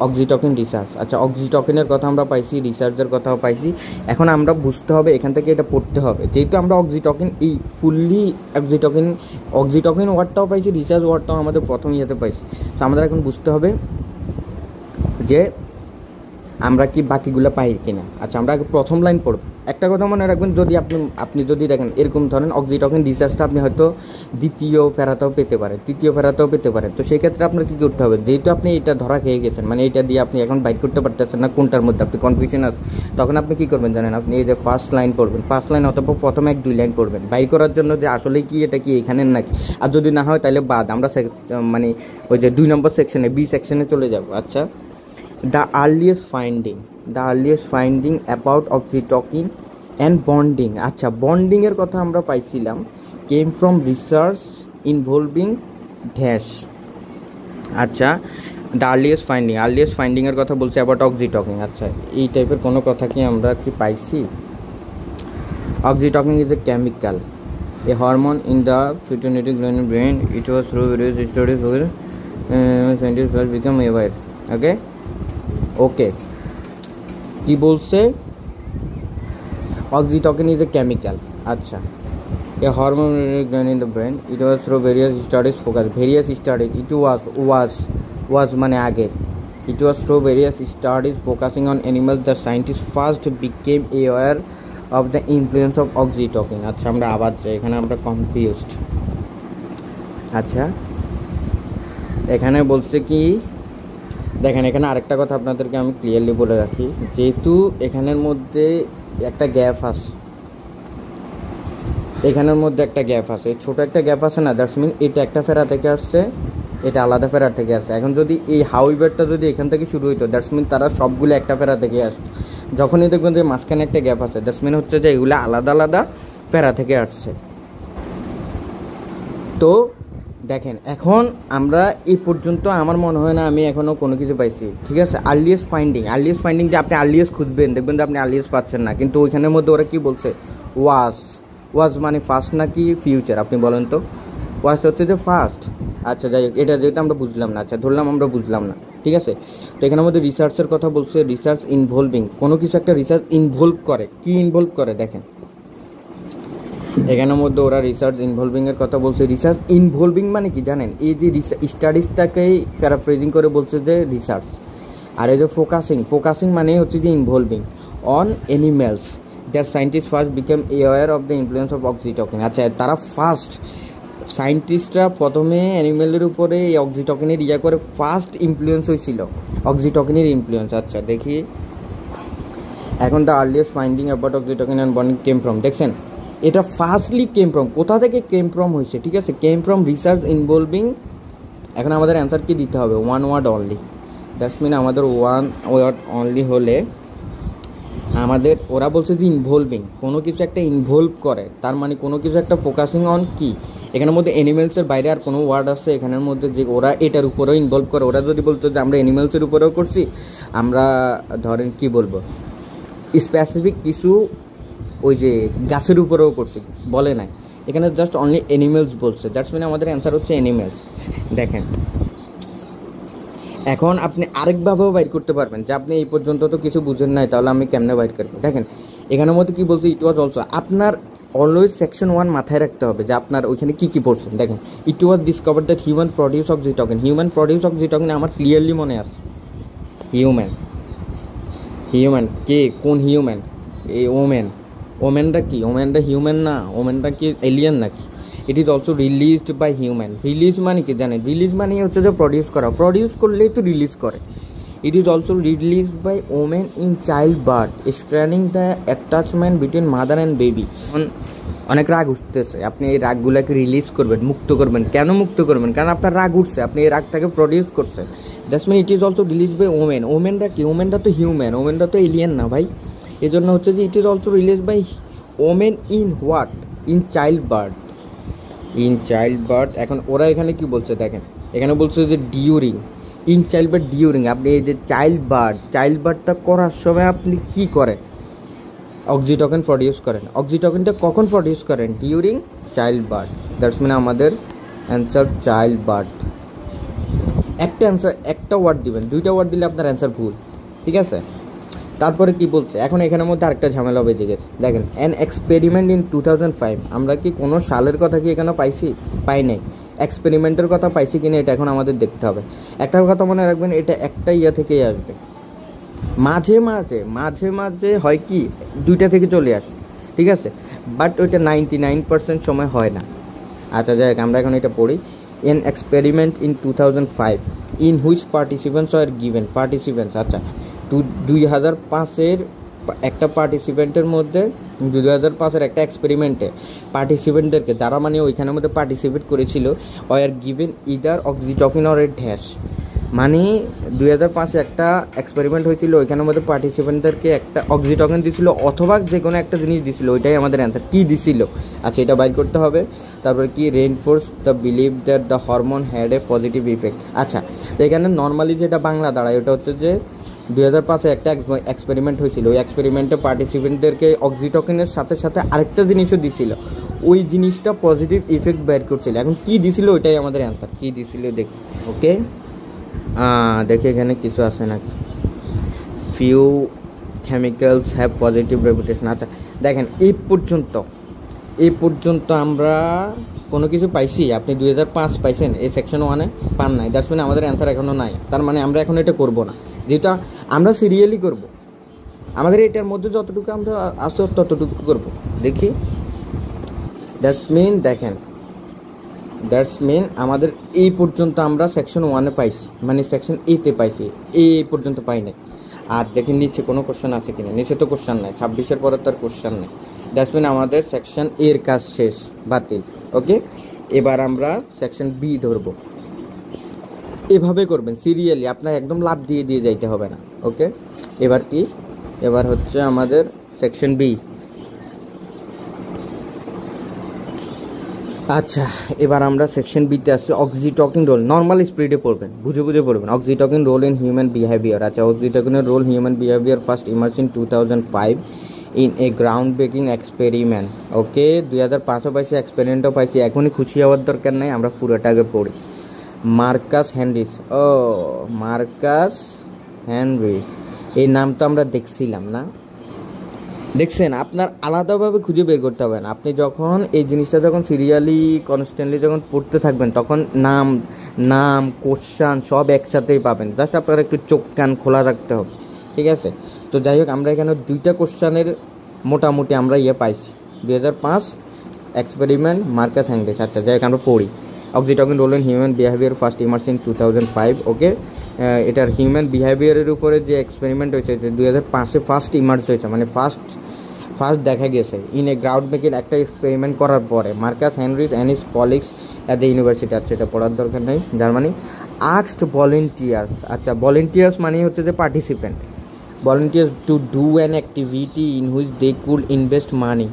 Oxytocin research. আচ্ছা, অক্সিটকিনের কথা আমরা পাইছি, রিসার্চের কথাও পাইছি। এখন আমরা বুঝতে হবে, এখান থেকে এটা পড়তে হবে, যেহেতু আমরা অক্সিটকিন এই ফুললি অক্সিটকিন ওয়ার্ডটাও পাইছি, রিসার্চ ওয়ার্ডটাও আমাদের প্রথম ইয়েতে পাইছি। তো আমাদের এখন বুঝতে হবে যে আমরা কি বাকিগুলো পাই কিনা। আচ্ছা, আমরা আগে প্রথম লাইন পড়ব। একটা কথা মনে রাখবেন, যদি আপনি যদি দেখেন এরকম ধরেন অক্সিটকিন রিসার্চটা আপনি হয়তো দ্বিতীয় ফেরাতেও পেতে পারেন, তৃতীয় ফেরাতেও পেতে পারেন। তো সেই ক্ষেত্রে আপনার কী করতে হবে, যেহেতু আপনি এটা ধরা খেয়ে গেছেন, মানে এটা দিয়ে আপনি এখন বাইট করতে পারতেছেন না কোনটার মধ্যে আপনি কনফিউশন আছে, তখন আপনি কী করবেন জানেন, আপনি এই যে ফার্স্ট লাইন পড়বেন, ফার্স্ট লাইন অথবা প্রথম 1-2 লাইন পড়বেন বাইর করার জন্য, যে আসলে কি এটা কি এখানের নাকি। আর যদি না হয় তাহলে বাদ, আমরা মানে ওই যে 2 নম্বর সেকশনে, বি সেকশনে চলে যাব। আচ্ছা, the earliest finding about oxytocin and bonding. আচ্ছা, বন্ডিং এর কথা আমরা পাইছিলাম, came from research involving dash. আচ্ছা, the earliest finding এর কথা বলছে about oxytocin. আচ্ছা, এই টাইপের কোনো কথা কি আমরা কি পাইছি? Oxytocin is a chemical, a hormone in the pituitary gland brain. It was through various studies where scientists first become aware. Okay, কি বলছে? Oxytocin is a chemical. আচ্ছা, a hormone gland in the brain. It was through various studies focus. Various studies, it was মানে আগের। It was through various studies focusing on animals the scientist first became aware of the influence of oxytocin. আচ্ছা, আমরা আবার যাই, এখানে আমরা confused. আচ্ছা, এখানে বলছে কি দেখেন, এখানে আরেকটা কথা আপনাদেরকে আমি ক্লিয়ারলি বলে রাখি, যেহেতু এখানের মধ্যে একটা গ্যাপ আছে, এখানের মধ্যে একটা গ্যাপ আছে, ছোট একটা গ্যাপ আছে না, দ্যাটস মিন এটা একটা ফেরা থেকে আসছে, এটা আলাদা ফেরা থেকে আসছে। এখন যদি এই হাউইবারটা যদি এখান থেকে শুরু হইতো, দ্যাটস মিন তারা সবগুলো একটা ফেরা থেকে আসতো। যখনই দেখবেন যে মাঝখানে একটা গ্যাপ আছে, দ্যাটস মিন হচ্ছে যে এগুলো আলাদা আলাদা ফেরা থেকে আসছে। তো দেখেন, এখন আমরা এই পর্যন্ত আমার মনে হয় না আমি এখনও কোনো কিছু পাইছি, ঠিক আছে। আর্লিয়েস্ট ফাইন্ডিং যে আপনি আর্লিয়েস্ট খুঁজবেন, দেখবেন যে আপনি আর্লিয়েস্ট পাচ্ছেন না, কিন্তু ওইখানের মধ্যে ওরা কি বলছে, ওয়াজ মানে ফার্স্ট নাকি ফিউচার, আপনি বলেন তো। ওয়াজ হচ্ছে যে ফার্স্ট। আচ্ছা, যাই হোক, এটা যেহেতু আমরা বুঝলাম না, আচ্ছা ধরলাম আমরা বুঝলাম না, ঠিক আছে। তো এখানের মধ্যে রিসার্চের কথা বলছে, রিসার্চ ইনভলভিং, কোনো কিছু একটা রিসার্চ ইনভলভ করে, কি ইনভলভ করে দেখেন এখানের মধ্যে ওরা রিসার্চ ইনভলভিংয়ের কথা বলছে। রিসার্চ ইনভলভিং মানে কি জানেন, এই যে স্টাডিজটাকেই প্যারাফ্রেজিং করে বলছে যে রিসার্চ। আর এই যে ফোকাসিং মানে হচ্ছে যে involving on animals that scientist first became aware of the influence of oxytocin. আচ্ছা, তারা ফার্স্ট সায়েন্টিস্টরা প্রথমে অ্যানিমেলের উপরে এই অক্সিটকিনের করে ফার্স্ট ইনফ্লুয়েন্স হয়েছিল অক্সিটকিনের ইনফ্লুয়েন্স। আচ্ছা, দেখি এখন the earliest finding about oxytocin and bonding came from, দেখছেন এটা ফার্স্টলি কেম ফ্রম, কোথা থেকে কেম ফ্রম হয়েছে, ঠিক আছে, কেম ফ্রম রিসার্চ ইনভলভিং। এখন আমাদের অ্যান্সার কি দিতে হবে, one word only. That's mean আমাদের ওয়ান ওয়ার্ড অনলি হলে আমাদের, ওরা বলছে যে ইনভলভিং, কোনো কিছু একটা ইনভলভ করে, তার মানে কোনো কিছু একটা ফোকাসিং অন কি, এখানের মধ্যে অ্যানিমেলসের বাইরে আর কোনো ওয়ার্ড আছে এখানের মধ্যে যে ওরা এটার উপরেও ইনভলভ করে। ওরা যদি বলতো যে আমরা অ্যানিমেলসের উপরেও করছি, আমরা ধরেন কি বলবো স্পেসিফিক কিছু ওই যে গাছের উপরেও করছি, বলে নাই, এখানে জাস্ট অনলি অ্যানিমেলস বলছে। দ্যাটস মিন আমাদের অ্যান্সার হচ্ছে অ্যানিমেলস। দেখেন, এখন আপনি আরেকভাবেও বাইর করতে পারবেন যে আপনি এই পর্যন্ত তো কিছু বুঝেন নাই, তাহলে আমি কেমনে বাইর করবো। দেখেন, এখানের মধ্যে কী বলছে, ইট ওয়াজ অলসো, আপনার অলওয়েজ সেকশন 1 মাথায় রাখতে হবে যে আপনার ওইখানে কী কী পড়ছেন। দেখেন, ইট ওয়াজ ডিসকভার দ্যাট হিউম্যান প্রডিউস অক্সিটকিন, আমার ক্লিয়ারলি মনে আছে, হিউম্যান কে, কোন হিউম্যান, এই ওমেনটা কি, ওমেনটা হিউম্যান না, ওমেনটা কি এলিয়েন নাকি। It is also released by human. Release মানে কি জানেন, রিলিজ মানে হচ্ছে যে প্রডিউস করা, প্রডিউস করলেই তো রিলিজ করে। It is also released by women in childbirth, strengthening the attachment between mother and baby. অনেক রাগ উঠতেছে, আপনি এই রাগগুলোকে রিলিজ করবেন, মুক্ত করবেন। কেন মুক্ত করবেন? কারণ আপনার রাগ উঠছে, আপনি এই রাগটাকে প্রডিউস করছেন। That's mean it is also release by women. ওমেনটা কি, ওমেনটা তো হিউম্যান, ওমেনটা তো এলিয়েন না ভাই। এই জন্য হচ্ছে যে it is also release by women in what, in childbirth. In childbirth. এখন ওরা এখানে কি বলছে দেখেন, এখানে বলছে যে during, in childbirth during. আপনি এই যে চাইল্ড বার্থটা করার সময় আপনি কি করেন? অক্সিটোকেন প্রডিউস করেন। অক্সিটোকেনটা কখন প্রডিউস করেন? During childbirth. That's mean আমাদের অ্যান্সার চাইল্ড বার্থ। একটা অ্যান্সার, একটা ওয়ার্ড দিবেন, দুইটা ওয়ার্ড দিলে আপনার অ্যান্সার ভুল, ঠিক আছে? তারপরে কি বলছে, এখন এখানের মধ্যে আরেকটা ঝামেলা বেজে গেছে। দেখেন, অ্যান এক্সপেরিমেন্ট ইন 2005। আমরা কি কোনো সালের কথা কি এখানে পাইছি? পাই নাই। এক্সপেরিমেন্টের কথা পাইছি কিনা এটা এখন আমাদের দেখতে হবে। একটা কথা মনে রাখবেন, এটা একটা ইয়া থেকেই আসবে। মাঝে মাঝে হয় কি দুইটা থেকে চলে আসে, ঠিক আছে, বাট ওইটা 99% সময় হয় না। আচ্ছা যাই হোক, আমরা এখন এটা পড়ি। N experiment in 2005 in which participants are given. Participants, আচ্ছা 2005-এর একটা পার্টিসিপেন্টের মধ্যে, 2005-এর একটা এক্সপেরিমেন্টে পার্টিসিপেন্টদেরকে, যারা মানে ওইখানের মধ্যে পার্টিসিপেট করেছিল, আর given either oxytocin or a dash. মানে 2005-এ একটা এক্সপেরিমেন্ট হয়েছিল, ওইখানের মধ্যে পার্টিসিপেন্টদেরকে একটা অক্সিটোকিন দিছিল অথবা যে কোনো একটা জিনিস দিছিল, ওইটাই আমাদের অ্যান্সার। কী দিছিল? আচ্ছা এটা বাইর করতে হবে। তারপরে কি, reinforce the believe that the hormone had a positive effect. আচ্ছা এখানে নর্মালি যেটা বাংলা দাঁড়ায় ওটা হচ্ছে যে 2005-এ একটা এক্সপেরিমেন্ট হয়েছিল, ওই এক্সপেরিমেন্টে পার্টিসিপেন্টদেরকে অক্সিটোকিনের সাথে সাথে আরেকটা জিনিসও দিছিল, ওই জিনিসটা পজিটিভ ইফেক্ট বের করছিল। এখন কী দিছিল ওইটাই আমাদের অ্যান্সার। কী দিছিল দেখি, ওকে দেখি এখানে কিছু আছে নাকি। Few chemicals have positive reputation. আচ্ছা দেখেন, এই পর্যন্ত আমরা কোনো কিছু পাইছি? আপনি 2005 পাইছেন, এই সেকশন 1-এ পান নাই, দ্যাটস মিন আমাদের অ্যান্সার এখনও নাই। তার মানে আমরা এখন এটা করব না, যেটা আমরা সিরিয়ালি করব। আমাদের এটার মধ্যে যতটুকু আমরা আসো ততটুকু করব। দেখি, দ্যাটস মিন আমাদের এই পর্যন্ত আমরা সেকশন 1-এ পাইছি, মানে সেকশন 8-এ পাইছি, এই পর্যন্ত পাই নাই। আর দেখেন নিচে কোনো কোশ্চেন আছে কিনা, নিচে তো কোশ্চেন নাই, 26-এর পরে তার কোশ্চেন নেই। দ্যাটস মিন আমাদের সেকশন এর কাজ শেষ, বাতিল। ওকে, এবার আমরা সেকশন বি ধরবো। এভাবে করবেন সিরিয়ালি, আপনার একদম লাভ দিয়ে যাইতে হবে না। ওকে, এবার কি, এবার হচ্ছে আমাদের সেকশন বি। আচ্ছা এবার আমরা সেকশন বিতে আসছি। অক্সিটোকিন রোল, নর্মাল স্পিডে পড়বেন, বুঝে পড়বেন। Oxytocin role in human behaviour. আচ্ছা, অক্সিটোকিনের role human behaviour first emerge in 2005 in a ground breaking experiment. Okay, 2005-ও পাইছি, এক্সপেরিমেন্টও পাইছি, এখনই খুশি হওয়ার দরকার নেই, আমরা পুরোটাকে পড়ি। মার্কাস হেনরিস, মার্কাস হেনরিস, এই নাম তো আমরা দেখছিলাম না? দেখছেন, আপনার আলাদাভাবে খুঁজে বের করতে হবে না। আপনি যখন এই জিনিসটা যখন সিরিয়ালি কনস্ট্যান্টলি যখন পড়তে থাকবেন, তখন নাম কোশ্চান সব একসাথেই পাবেন। জাস্ট আপনার একটু চোখ কান খোলা রাখতে হবে, ঠিক আছে? তো যাই হোক, আমরা এখানে দুইটা কোশ্চানের মোটামুটি আমরা পাইছি। 2005 এক্সপেরিমেন্ট, মার্কাস হেনরিস। আচ্ছা যাই হোক, আমরা পড়ি। Oxytocin role in human behaviour first emerge in 2005। Okay, এটার হিউম্যান বিহেভিয়ারের উপরে যে এক্সপেরিমেন্ট হয়েছে 2005-এ ফার্স্ট ইমার্জ হয়েছে, মানে ফার্স্ট দেখা গেছে ইন এ গ্রাউন্ড ব্রেকিং একটা এক্সপেরিমেন্ট করার পরে। Marcus Heinrichs and his colleagues at the university. আচ্ছা এটা পড়ার দরকার নেই, জার্মানি। আস্কড ভলেন্টিয়ার্স, আচ্ছা ভলেন্টিয়ার্স মানে হচ্ছে যে participant. Volunteers to do an activity in which they could invest money.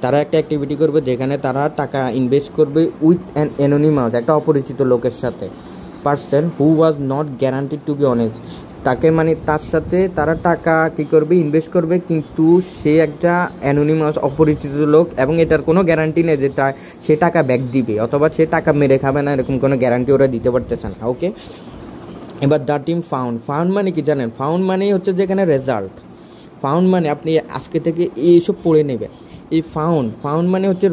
তারা একটা অ্যাক্টিভিটি করবে যেখানে তারা টাকা ইনভেস্ট করবে উইথ অ্যান অ্যানোনিমাস, একটা অপরিচিত লোকের সাথে। Person who was not guaranteed to be honest, তাকে মানে তার সাথে তারা টাকা কী করবে, ইনভেস্ট করবে, কিন্তু সে একটা অ্যানোনিমাস অপরিচিত লোক, এবং এটার কোনো গ্যারান্টি নেই যে সে টাকা ব্যাক দিবে অথবা সে টাকা মেরে খাবে না, এরকম কোনো গ্যারান্টি ওরা দিতে পারতেছে না। ওকে, এবার দ্য টিম ফাউন্ড মানে কি জানেন? ফাউন্ড মানেই হচ্ছে যেখানে রেজাল্ট। ফাউন্ড মানে আপনি আজকে থেকে এইসব পড়ে নেবেন। এই ফাউন্ড মানে হচ্ছে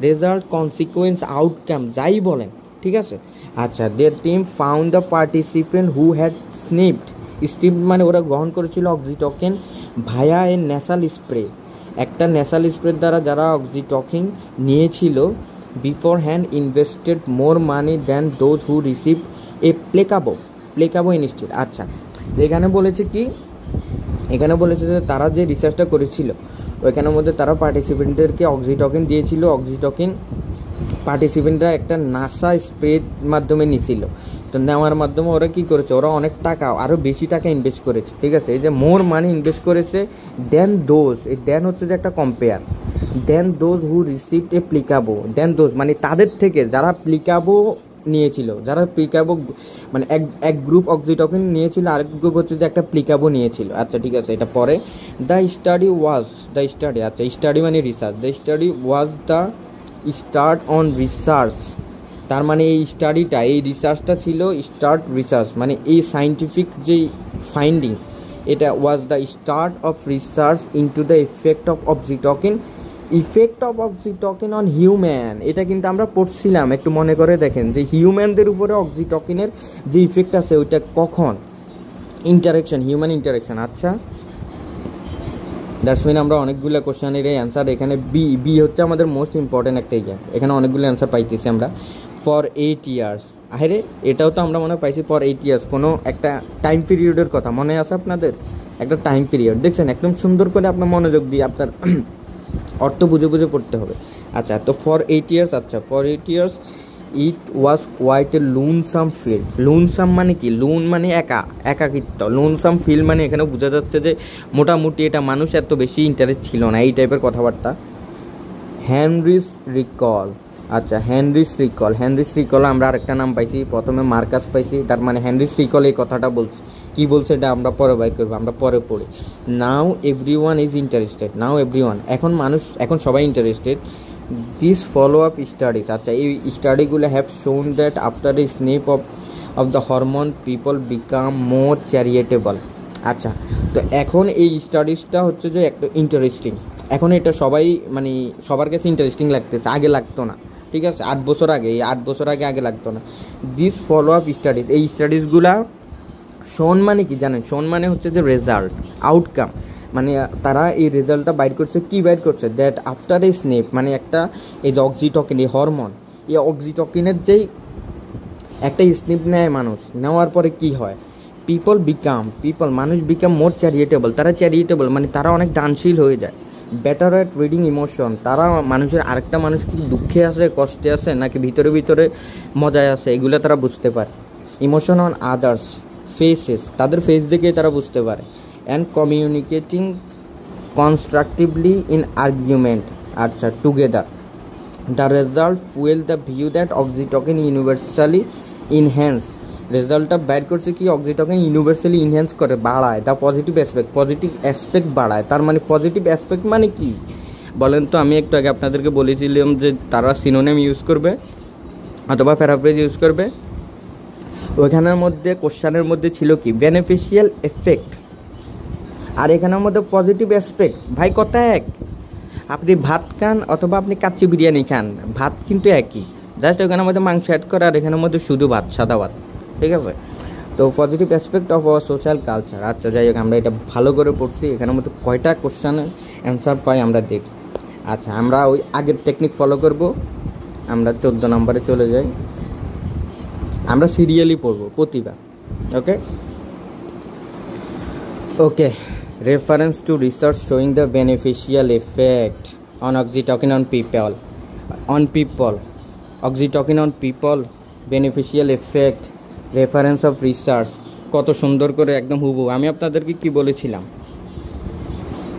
রেজাল্ট কনসিকুয়েন্স, আউটকাম, যাই বলেন, ঠিক আছে? আচ্ছা, their team found the participant who had sniffed মানে ওরা গ্রহণ করেছিল oxytocin via a nasal spray, একটা ন্যাসাল স্প্রের দ্বারা যারা অক্সিটোকিন নিয়েছিল, beforehand invested more money than those who receive a placebo institute. আচ্ছা, এখানে বলেছে কি, এখানে বলেছে যে তারা যে রিসার্চটা করেছিল ওইখানের মধ্যে তারা পার্টিসিপেন্টদেরকে অক্সিটোকিন দিয়েছিল। অক্সিটোকিন পার্টিসিপেন্টরা একটা নাসা স্প্রের মাধ্যমে নিছিল। তো নেওয়ার মাধ্যমে ওরা কী করেছে, ওরা অনেক টাকা, আরও বেশি টাকা ইনভেস্ট করেছে, ঠিক আছে? এই যে মোর মানি ইনভেস্ট করেছে দেন দোজ, এই দেন হচ্ছে যে একটা compare, than those who received a placebo, than those মানে তাদের থেকে যারা প্লিকাবো নিয়েছিল, যারা প্লিকাবো মানে এক গ্রুপ অক্সিটোকিন নিয়েছিল, আরেক গ্রুপ হচ্ছে যে একটা প্লিকাবো নিয়েছিল। আচ্ছা ঠিক আছে, এটা পরে। দ্য স্টাডি, আচ্ছা স্টাডি মানে research, the study was the start on research, তার মানে এই স্টাডিটা, এই রিসার্চটা ছিল স্টার্ট রিসার্চ, মানে এই সায়েন্টিফিক যে ফাইন্ডিং, এটা was the start of research into the effect of oxytocin, effect of oxytocin on human. এটা কিন্তু আমরা পড়ছিলাম, একটু মনে করে দেখেন যে হিউম্যানদের উপরে অক্সিটোকিনের যে ইফেক্ট আছে ওইটা কখন, ইন্টারেকশন, হিউম্যান ইন্টারেকশন। আচ্ছা দ্যাটস মিন আমরা অনেকগুলো কোশ্চেনের অ্যান্সার এখানে বি হচ্ছে আমাদের মোস্ট ইম্পর্টেন্ট একটা ইয়ে, এখানে অনেকগুলো অ্যান্সার পাইতেছি আমরা। ফর 8 ইয়ার্স, আরে এটাও তো আমরা মনে পাইছি ফর 8 ইয়ার্স, কোনো একটা টাইম পিরিয়ডের কথা মনে আছে আপনাদের? একটা টাইম পিরিয়ড দেখছেন, একদম সুন্দর করে আপনার মনোযোগ দিয়ে আপনার অর্থ বুঝে বুঝে পড়তে হবে। আচ্ছা তো ফর 8 ইয়ার্স, আচ্ছা for 8 years it was quite a lonesome field. Lonesome মানে কি? লুন মানে একাকিত্ব, লুনসাম ফিল্ড মানে এখানে বোঝা যাচ্ছে যে মোটামুটি এটা মানুষ এত বেশি ইন্টারেস্ট ছিল না, এই টাইপের কথাবার্তা। হেনরিস রিকল, আচ্ছা হেনরিস রিকল আমরা আরেকটা নাম পাইছি, প্রথমে মার্কাস পাইছি, তার মানে হেনরিস রিকল এই কথাটা বলছে। কি বলছে এটা আমরা পরে বাইর করবো, আমরা পরে পড়ি। Now everyone is interested, now everyone, এখন সবাই interested. This follow up studies, আচ্ছা এই স্টাডিগুলো have shown that after a sniff of the hormone people became more charitable. আচ্ছা তো এখন এই স্টাডিজটা হচ্ছে যে একটা ইন্টারেস্টিং, এখন এটা সবাই মানে সবার কাছে ইন্টারেস্টিং লাগতেছে, আগে লাগতো না, ঠিক আছে? 8 বছর আগে, এই 8 বছর আগে লাগতো না। দিস ফলো আপ স্টাডিজ, এই স্টাডিজগুলা শোন মানে কি জানেন? শোন মানে হচ্ছে যে রেজাল্ট, আউটকাম, মানে তারা এই রেজাল্টটা বাইর করছে। কি বাইর করছে? দ্যাট আফটার এ স্নেপ, মানে একটা এই যে অক্সিটোকিন, এই হরমোন, এই অক্সিটোকিনের যেই একটা স্নেপ নেয় মানুষ, নেওয়ার পরে কি হয়? মানুষ বিকাম মোর চ্যারিটেবল, তারা চ্যারিটেবল মানে তারা অনেক দানশীল হয়ে যায়। বেটার অ্যাট রিডিং ইমোশন, তারা মানুষের আরেকটা মানুষ কি দুঃখে আছে, কষ্টে আছে, নাকি ভিতরে ভিতরে মজায় আছে, এগুলো তারা বুঝতে পারে। ইমোশন অন আদার্স ফেসেস, তাদের ফেস দেখে তারা বুঝতে পারে। And communicating constructively in argument, আচ্ছা together. The result fuel the view that oxytocin universally enhance, রেজাল্টটা বের করছে কি অক্সিটোকিন ইউনিভার্সালি ইনহ্যান্স করে, বাড়ায়। দ্য পজিটিভ অ্যাসপেক্ট বাড়ায়, তার মানে পজিটিভ অ্যাসপেক্ট মানে কি বলেন তো? আমি একটু আগে আপনাদেরকে বলেছিলাম যে তারা সিনোনিম ইউজ করবে অথবা প্যারাফ্রেজ ইউজ করবে। ওইখানের মধ্যে কোশ্চেনের মধ্যে ছিল কি? বেনিফিশিয়াল এফেক্ট, আর এখানের মধ্যে পজিটিভ অ্যাসপেক্ট। ভাই কথা এক, আপনি ভাত খান অথবা আপনি কাচ্চি বিরিয়ানি খান, ভাত কিন্তু একই, জাস্ট ওখানের মধ্যে মাংস অ্যাড করে আর এখানের মধ্যে শুধু ভাত, সাদা ভাত, ঠিক আছে? তো positive aspect of our social culture. আচ্ছা যাই হোক, আমরা এটা ভালো করে পড়ছি, এখানের মধ্যে কয়টা কোশ্চেনের অ্যান্সার পাই আমরা দেখি। আচ্ছা আমরা ওই আগের টেকনিক ফলো করব, আমরা 14 নম্বরে চলে যাই, আমরা সিরিয়ালি পড়ব প্রতিবার। Okay reference to research showing the beneficial effect on oxytocin on people oxytocin on people beneficial effect, reference of research. কত সুন্দর করে একদম হুবহু আমি আপনাদেরকে কি বলেছিলাম,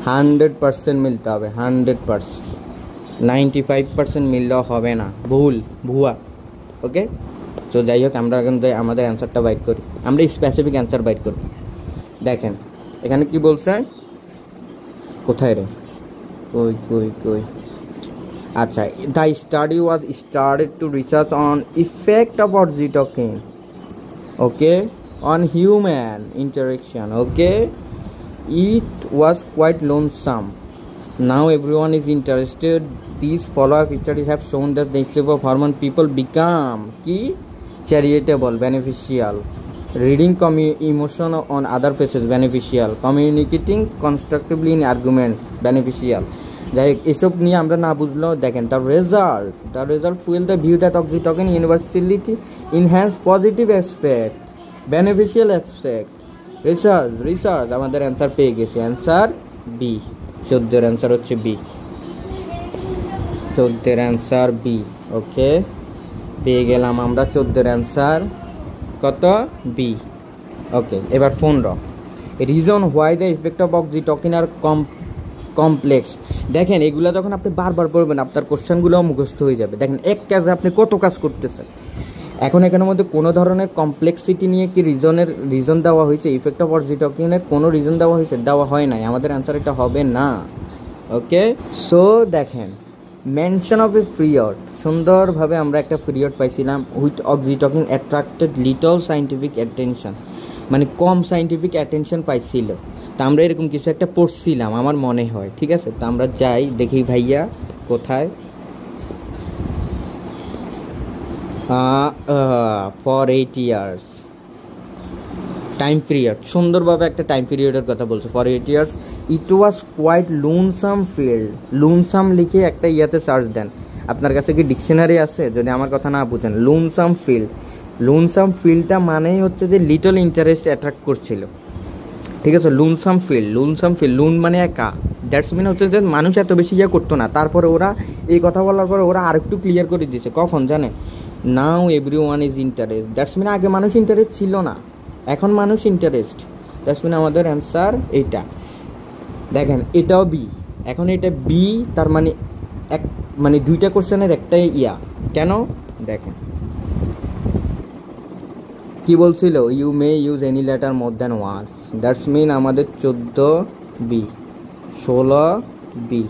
100% মিলতে হবে, 100%, 95% মিললেও হবে না, ভুয়া। ওকে তো যাই হোক, আমরা এখন আমাদের অ্যান্সারটা বাইট করি, আমরা স্পেসিফিক অ্যান্সার বাইট করি। দেখেন এখানে কি বলছে, কোথায় রে, কই আচ্ছা, the study was started to research on effect of oxytocin, okay, on human interaction, okay, it was quite lonesome. Now everyone is interested. These follow-up studies have shown that the escape of hormone people become key charitable, beneficial. Reading emotion on other faces, beneficial. Communicating constructively in arguments, beneficial. যাই হোক এসব নিয়ে আমরা না বুঝলেও দেখেন the result fuel the view that oxytocin universality enhance positive aspect, beneficial aspect, research. আমাদের answer পেয়ে গেছি, অ্যান্সার বি, 14 অ্যান্সার হচ্ছে বি, 14 অ্যান্সার বি। ওকে পেয়ে গেলাম আমরা 14 অ্যান্সার কত? বি। ওকে এবার 15 reason why the effect of oxytocin are complex. দেখেন এগুলো যখন আপনি বারবার পড়বেন আপনার কোশ্চেনগুলোও মুখস্থ হয়ে যাবে। দেখেন এক কাজে আপনি কত কাজ করতেছেন। এখন এখানের মধ্যে কোনো ধরনের কমপ্লেক্সিটি নিয়ে কি রিজন দেওয়া হয়েছে? ইফেক্ট অফ অক্সিটকিনের কোনো রিজন দেওয়া হয়েছে? দেওয়া হয় নাই। আমাদের অ্যান্সার এটা হবে না। ওকে, সো দেখেন মেনশন অফ এ পিরিয়ড, সুন্দরভাবে আমরা একটা পিরিয়ড পাইছিলাম। With oxytocin attracted little scientific attention, মানে কম সাইন্টিফিক অ্যাটেনশন পাইছিল। তা আমরা এরকম কিছু একটা পড়ছিলাম আমার মনে হয়, ঠিক আছে? তো আমরা যাই দেখি ভাইয়া কোথায়। ফর 8 years টাইম পিরিয়ড, সুন্দরভাবে একটা টাইম পিরিয়ডের কথা বলছে। For 8 years it was quite lonesome field. Lonesome লিখে একটা ইয়াতে সার্চ দেন। আপনার কাছে কি ডিকশনারি আছে? যদি আমার কথা না বুঝেন, লুনসাম ফিল্ড, লুনসাম ফিল্ডটা মানেই হচ্ছে যে লিটল ইন্টারেস্ট অ্যাট্রাক্ট করছিল, ঠিক আছে? লুনসাম ফিল্ড, লুনসাম ফিল্ড, লুন মানে একা, দ্যাটস মিন হচ্ছে যে মানুষ এত বেশি ইয়ে করতো না। তারপরে ওরা এই কথা বলার পরে ওরা আরেকটু ক্লিয়ার করে দিয়েছে। কখন জানে? Now everyone is interest, that's mean আগে মানুষ ইন্টারেস্ট ছিল না, এখন মানুষ ইন্টারেস্ট। দ্যাটস মিন আমাদের অ্যান্সার এইটা। দেখেন এটাও বি, এখন এটা বি, তার মানে এক, মানে দুইটা কোশ্চেনের একটাই ইয়া। কেন? দেখেন কি বলছিল, you may use any letter more than once, that's mean আমাদের 14 বি, 16 বি,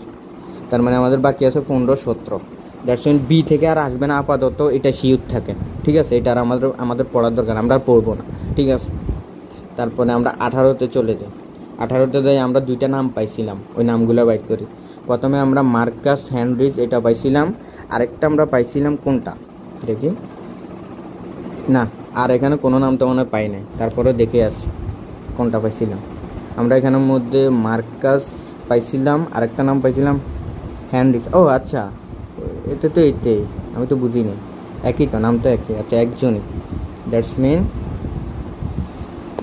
তার মানে আমাদের বাকি আছে 15 17। দ্যাটস মিন বি থেকে আর আসবে না আপাতত, এটা শিওর থাকে, ঠিক আছে? এটা আর আমাদের পড়ার দরকার, আমরা আর পড়বো না, ঠিক আছে? তারপরে আমরা 18তে চলে যাই। 18তে যাই, আমরা দুইটা নাম পাইছিলাম, ওই নামগুলো বাইট করি। প্রথমে আমরা মার্কাস হেনরিচ এটা পাইছিলাম, আরেকটা আমরা পাইছিলাম কোনটা দেখি, না আর এখানে কোনো নাম তো মনে পাই নাই। তারপরে দেখে আসি কোনটা পাইছিলাম আমরা। এখানের মধ্যে মার্কাস পাইছিলাম, আরেকটা নাম পাইছিলাম হেনরিচ। ও আচ্ছা, এটা তো এইটাই, আমি তো বুঝিনি, একই তো, নাম তো একই। আচ্ছা একজনই, দ্যাটস মিন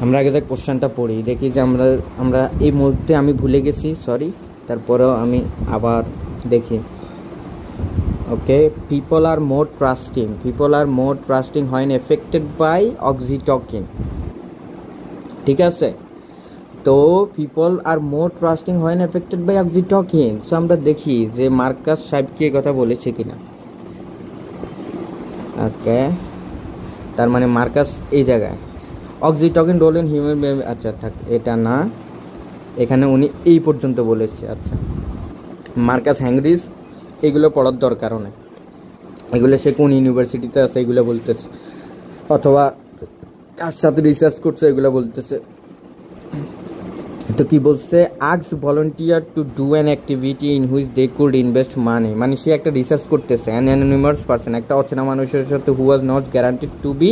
আমরা আগে যে কোশ্চেনটা পড়ি দেখি যে আমরা এই মুহূর্তে আমি ভুলে গেছি, সরি। তারপরেও আমি আবার দেখি। ওকে, পিপল আর মোর ট্রাস্টিং হয় এফেক্টেড বাই অক্সিটকিন, ঠিক আছে? তো পিপল আর মোর ট্রাস্টিং হয় এফেক্টেড বাই অক্সিটকিন। সো আমরা দেখি যে মার্কাস সাহেব কি কথা বলেছে কিনা। ওকে, তার মানে মার্কাস এই জায়গায় অক্সিটকিন রোল ইন হিউম্যান, আচ্ছা থাক, এটা না, এখানে উনি এই পর্যন্ত বলেছে। আচ্ছা, মার্কাস হেনরিচ এগুলো পড়ার দরকারও নেই, এগুলো সে কোন ইউনিভার্সিটিতে আছে এগুলো বলতেছে, অথবা কার সাথে রিসার্চ করছে এগুলো বলতেছে। তো কি বলছে, asked volunteer to do an activity in which they could invest money, মানে সে একটা রিসার্চ করতেছে। অ্যান অ্যানোনিমাস পারসন, একটা অচেনা মানুষের সাথে, who was not guaranteed to be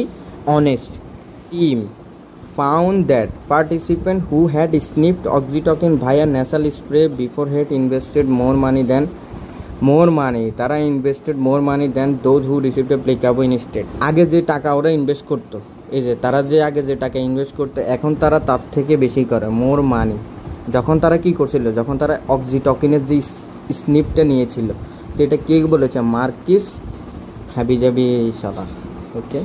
honest, team found that participant who had sniffed oxytocin via nasal spray before had invested more money, তারা invested more money than those who received a placebo instead. আগে যে টাকা ওরা invest করতো, এই যে তারা যে আগে যে টাকা ইনভেস্ট করতো, এখন তারা তার থেকে বেশি করে, মোর মানি। যখন তারা কি করছিল, যখন তারা অক্সিটকিনের যে স্নিপটা নিয়েছিল, তো এটা কে বলেছে? মার্কিস হাবিজাবি সালা। ওকে,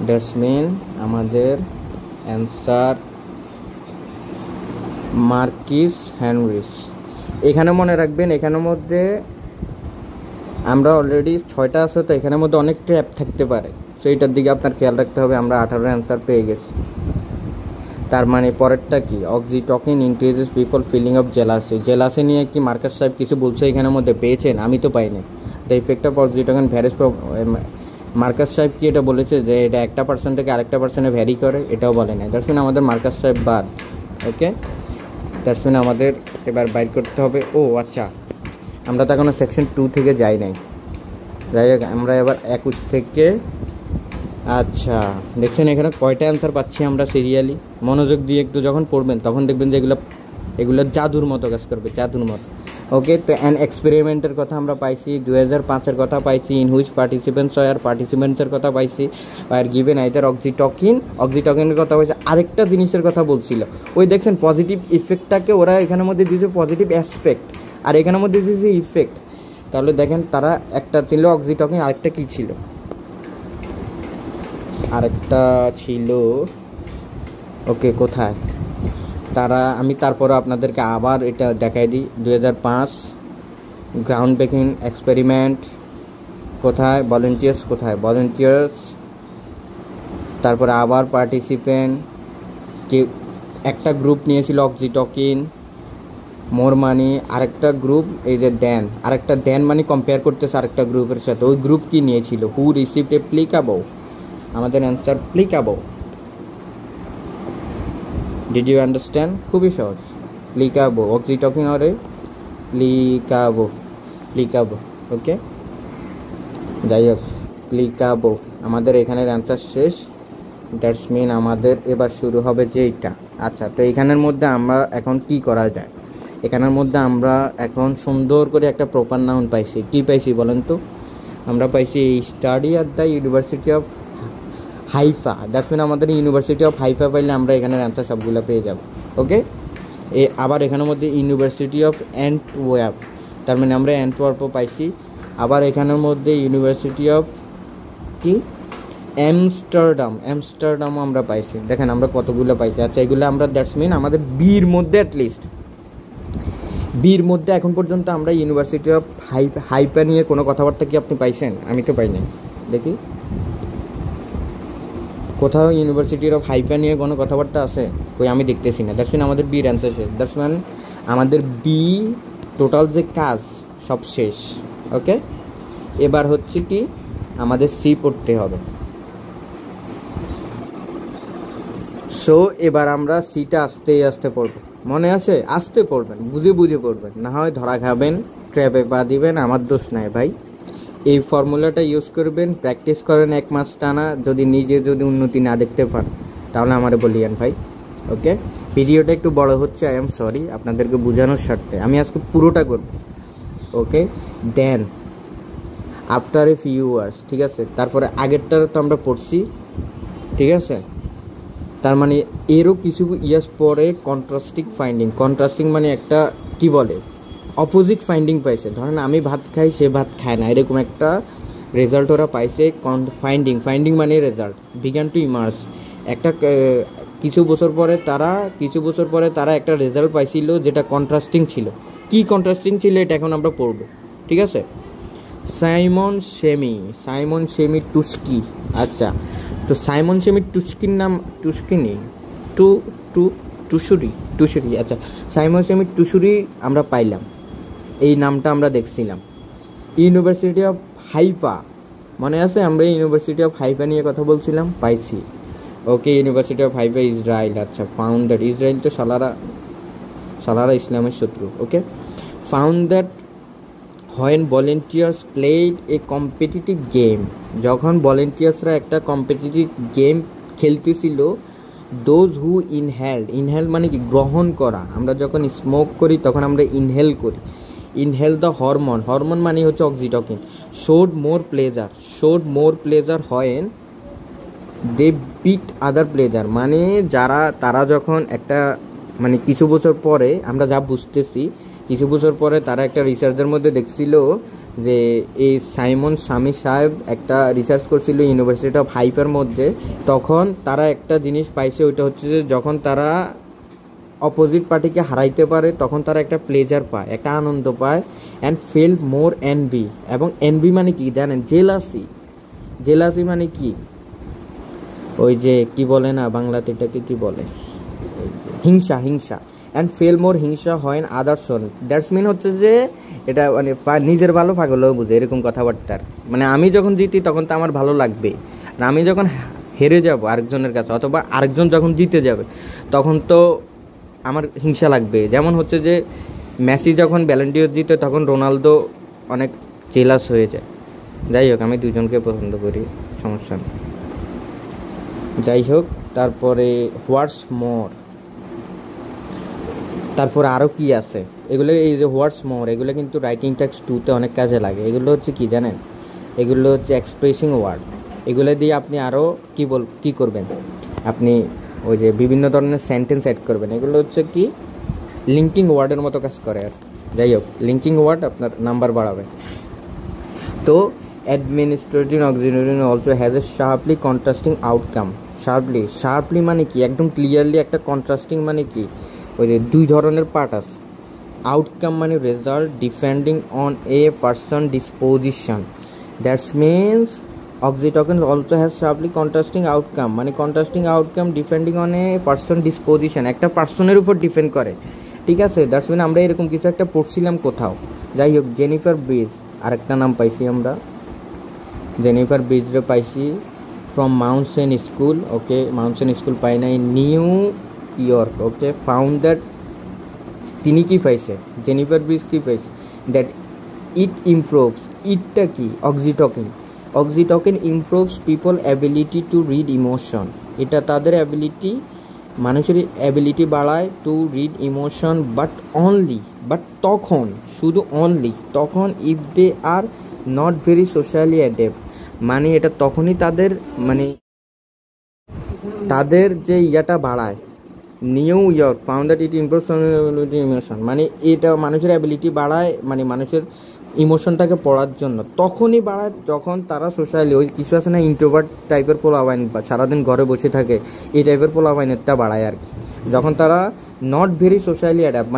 দ্যাটস মিন আমাদের অ্যান্সার মার্কিস হেনরিচ। এখানে মনে রাখবেন, এখানের মধ্যে আমরা অলরেডি 6টা আছে, তো এখানের মধ্যে অনেক ট্র্যাপ থাকতে পারে, সো এইটার দিকে আপনার খেয়াল রাখতে হবে। আমরা 18 অ্যান্সার পেয়ে গেছি। তার মানে পরেরটা কি, oxytocin increases people feeling of jealousy নিয়ে কি মার্কাস সাহেব কিছু বলছে এখানের মধ্যে? পেয়েছেন? আমি তো পাইনি। The effect of oxytocin varies, Marcus সাহেব কি এটা বলেছে যে এটা একটা পার্সন থেকে আরেকটা পার্সনে ভ্যারি করে? এটাও বলে নাই। দ্যাটস মিন আমাদের মার্কাস সাহেব বাদ। ওকে, দ্যাটস মিন আমাদের এবার বাইর করতে হবে। ও আচ্ছা, আমরা তো এখনো সেকশন 2 থেকে যাই নাই। যাই হোক, আমরা এবার 21 থেকে, আচ্ছা দেখছেন এখানে কয়টা অ্যান্সার পাচ্ছি আমরা সিরিয়ালি। মনোযোগ দিয়ে একটু যখন পড়বেন তখন দেখবেন যে এগুলো জাদুর মতো কাজ করবে, জাদুর মতো। ওকে, তো অ্যান এক্সপেরিমেন্টের কথা আমরা পাইছি, 2005-এর কথা পাইছি, ইন হুইচ পার্টিসিপেন্টসের কথা পাইছি, আর গিভেন আইদার অক্সিটকিনের কথা পাইছি। আরেকটা জিনিসের কথা বলছিল, ওই দেখছেন পজিটিভ ইফেক্টটাকে ওরা এখানের মধ্যে দিয়েছে পজিটিভ অ্যাসপেক্ট, আর এখানের মধ্যে দিয়েছে ইফেক্ট। তাহলে দেখেন তারা একটা ছিল অক্সিটকিন, আরেকটা কী ছিল? আরেকটা ছিল, ওকে কোথায়, তারা আমি তারপরে আপনাদেরকে আবার এটা দেখাই দিই 2005 গ্রাউন্ড ব্রেকিং এক্সপেরিমেন্ট কোথায়, ভলেন্টিয়ার্স, তারপরে আবার পার্টিসিপেন্ট, কেউ একটা গ্রুপ নিয়েছিল অক্সিটকিন, মোর মানি, আরেকটা গ্রুপ এই যে দেন, আরেকটা দেন মানে কম্পেয়ার করতেছে আরেকটা গ্রুপের সাথে, ওই গ্রুপ কি নিয়েছিল, হু রিসিভড এ প্লিকাবো, আমাদের answer placebo. Did you understand? খুবই সহজ, প্লিকাবো, অক্সিটকিন অরে প্লিকাবো, ওকে। যাই হোক, প্লিকাবো আমাদের এখানের অ্যান্সার শেষ। দ্যাটস মিন আমাদের এবার শুরু হবে যে এইটা। আচ্ছা, তো এখানের মধ্যে আমরা এখন কি করা যায়? এখানের মধ্যে আমরা এখন সুন্দর করে একটা প্রপার নাউন পাইছি। কি পাইছি বলেন তো? আমরা পাইছি study at the university of Haifa. That's mean আমাদের ইউনিভার্সিটি অফ হাইফা পাইলে আমরা এখানের অ্যান্সার সবগুলো পেয়ে যাব, ওকে। আবার এখানের মধ্যে ইউনিভার্সিটি অফ অ্যান্টওয়ার্প, তার মানে আমরা অ্যান্টওয়ার্পও পাইছি। আবার এখানের মধ্যে ইউনিভার্সিটি অফ কি আমস্টারডামও আমরা পাইছি। দেখেন আমরা কতগুলো পাইছি। আচ্ছা, এগুলো আমরা দ্যাটস মিন আমাদের বির মধ্যে অ্যাটলিস্ট বির মধ্যে এখন পর্যন্ত আমরা ইউনিভার্সিটি অফ হাইফা নিয়ে কোনো কথাবার্তা কি আপনি পাইছেন? আমি তো পাই নাই। দেখি কোথাও ইউনিভার্সিটি অফ হাইফা নিয়ে কোনো কথাবার্তা আছে? কই, আমি দেখতেছি না। দ্যাটস মিন আমাদের বির অ্যান্সার শেষ। দ্যাটস মিন আমাদের বি টোটাল যে কাজ সব শেষ, ওকে। এবার হচ্ছে কি আমাদের সি পড়তে হবে। সো এবার আমরা সিটা আস্তে আস্তে পড়ব। মনে আছে? আস্তে পড়বেন, বুঝে বুঝে পড়বেন, না হয় ধরা খাবেন, ট্র্যাপে পা দিবেন। আমার দোষ নাই ভাই। এই ফর্মুলাটা ইউজ করবেন, প্র্যাকটিস করেন 1 মাস টানা। যদি যদি উন্নতি না দেখতে পান তাহলে আমারে বলিয়েন ভাই, ওকে। ভিডিওটা একটু বড় হচ্ছে, আই এম সরি, আপনাদেরকে বোঝানোর স্বার্থে আমি আজকে পুরোটা করব, okay. Then after a few years, ঠিক আছে। তারপরে আগেরটা তো আমরা পড়ছি, ঠিক আছে। তার মানে এরও কিছু ইয়ার্স পরে কন্ট্রাস্টিং মানে একটা কি বলে অপোজিট ফাইন্ডিং পাইছে। ধরেন আমি ভাত খাই, সে ভাত খায় না, এরকম একটা রেজাল্ট ওরা পাইছে। ফাইন্ডিং মানে রেজাল্ট বিগান টু ইমার্স। একটা কিছু বছর পরে তারা একটা রেজাল্ট পাইছিল যেটা কন্ট্রাস্টিং ছিল। কি কন্ট্রাস্টিং ছিল এটা এখন আমরা পড়ব, ঠিক আছে। Simon Shamay Tsoory. আচ্ছা, তো সাইমন সেমি টুস্কির নাম টুসুরি। আচ্ছা, সাইমন সেমি টুসুরি আমরা পাইলাম, এই নামটা আমরা দেখছিলাম। ইউনিভার্সিটি অফ হাইফা, মনে আছে? আমরা ইউনিভার্সিটি অফ হাইফা নিয়ে কথা বলছিলাম, পাইছি, okay. University of Haifa Israel. আচ্ছা, ফাউন্ড দ্যাট, ইসরায়েল তো সালারা ইসলামের শত্রু, okay. Found that when volunteers played a competitive game, যখন ভলেন্টিয়ার্সরা একটা কম্পিটিটিভ গেম খেলতেছিল, those who inhaled মানে কি গ্রহণ করা। আমরা যখন স্মোক করি তখন আমরা ইনহেল দ্য হরমোন মানে হচ্ছে অক্সিটকিন। showed more pleasure when they beat other pleasure, মানে তারা যখন একটা মানে কিছু বছর পরে আমরা যা বুঝতেছি, কিছু বছর পরে তারা একটা রিসার্চের মধ্যে দেখছিল যে এই সাইমন স্বামী সাহেব একটা রিসার্চ করছিল ইউনিভার্সিটি অফ হাইফার মধ্যে। তখন তারা একটা জিনিস পাইছে, ওইটা হচ্ছে যে যখন তারা অপোজিট পার্টিকে হারাইতে পারে তখন তারা একটা প্লেজার পায়, একটা আনন্দ পায়। অ্যান্ড ফিল মোর এনভি, এবং এনভি মানে কি জানেন? জেলাসি মানে কি? ওই যে কি বলে না বাংলাতে, এটাকে কি বলে? হিংসা। অ্যান্ড ফেল মোর হিংসা হয় আদার্স ওন। দ্যাটস মিন হচ্ছে যে এটা মানে নিজের ভালো পাগলও বুঝে, এরকম কথাবার্তার মানে আমি যখন জিতি তখন তো আমার ভালো লাগবে, আর আমি যখন হেরে যাব আরেকজনের কাছে, অথবা আরেকজন যখন জিতে যাবে তখন তো আমার হিংসা লাগবে। যেমন হচ্ছে যে মেসি যখন ব্যালন ডি'র জিতে তখন রোনালদো অনেক জেলাস হয়ে যায়। যাই হোক, আমি দুজনকে পছন্দ করি, সমস্যা নেই। যাই হোক, তারপরে হোয়াটস মোর, তারপরে আরও কি আছে এগুলো, এই যে হোয়াটস মোর, এগুলো কিন্তু রাইটিং টেক্সট 2-তে অনেক কাজে লাগে। এগুলো হচ্ছে কি জানেন? এগুলো হচ্ছে এক্সপ্রেসিং ওয়ার্ড। এগুলো দিয়ে আপনি আরও কী করবেন? আপনি ওই যে বিভিন্ন ধরনের সেন্টেন্স অ্যাড করবেন। এগুলো হচ্ছে কি লিঙ্কিং ওয়ার্ডের মতো কাজ করে। আর যাই হোক, লিঙ্কিং ওয়ার্ড আপনার নাম্বার বাড়াবে। তো administrative auxiliary also has a sharply contrasting outcome. Sharply মানে কি? একদম ক্লিয়ারলি একটা কন্ট্রাস্টিং মানে কি ওই যে দুই ধরনের পার্ট আছে। আউটকাম মানে result depending on a person disposition, that's means oxytocin also has sharply contrasting outcome, মানে contrasting outcome depending on a person disposition, একটা পার্সনের উপর ডিপেন্ড করে, ঠিক আছে। দ্যাটস মিন আমরা এরকম কিছু একটা পড়ছিলাম কোথাও, যাই হোক। জেনিফার ব্রিজ আরেকটা নাম পাইছি আমরা, জেনিফার ব্রিজরে পাইছি from Mountain School, okay, Mountain School পাই নাই, New York, okay, found that, তিনি কি পাইছে, জেনিফার ব্রিজ কি পাইছে, দ্যাট ইট ইমপ্রুভস, ইটটা কি, oxytocin, oxytocin improves people ability to read emotion, এটা তাদের অ্যাবিলিটি, মানুষের অ্যাবিলিটি বাড়ায় to read emotion, but only, but তখন, শুধু অনলি তখন, if they are not very socially adept, মানে এটা তখনই তাদের, মানে তাদের যে ইয়াটা বাড়ায়। New York found that it improves emotion, মানে এটা মানুষের অ্যাবিলিটি বাড়ায়, মানে মানুষের ইমোশনটাকে পড়ার জন্য তখনই বাড়ায় যখন তারা সোশ্যালি, ওই কিছু আছে না ইন্ট্রোভার্ট টাইপের পোলাপাইন বা সারাদিন ঘরে বসে থাকে এই টাইপের পোলাপাইনেরটা বাড়ায় আর কি, যখন তারা নট ভেরি সোশ্যালি অ্যাডাপ্ট,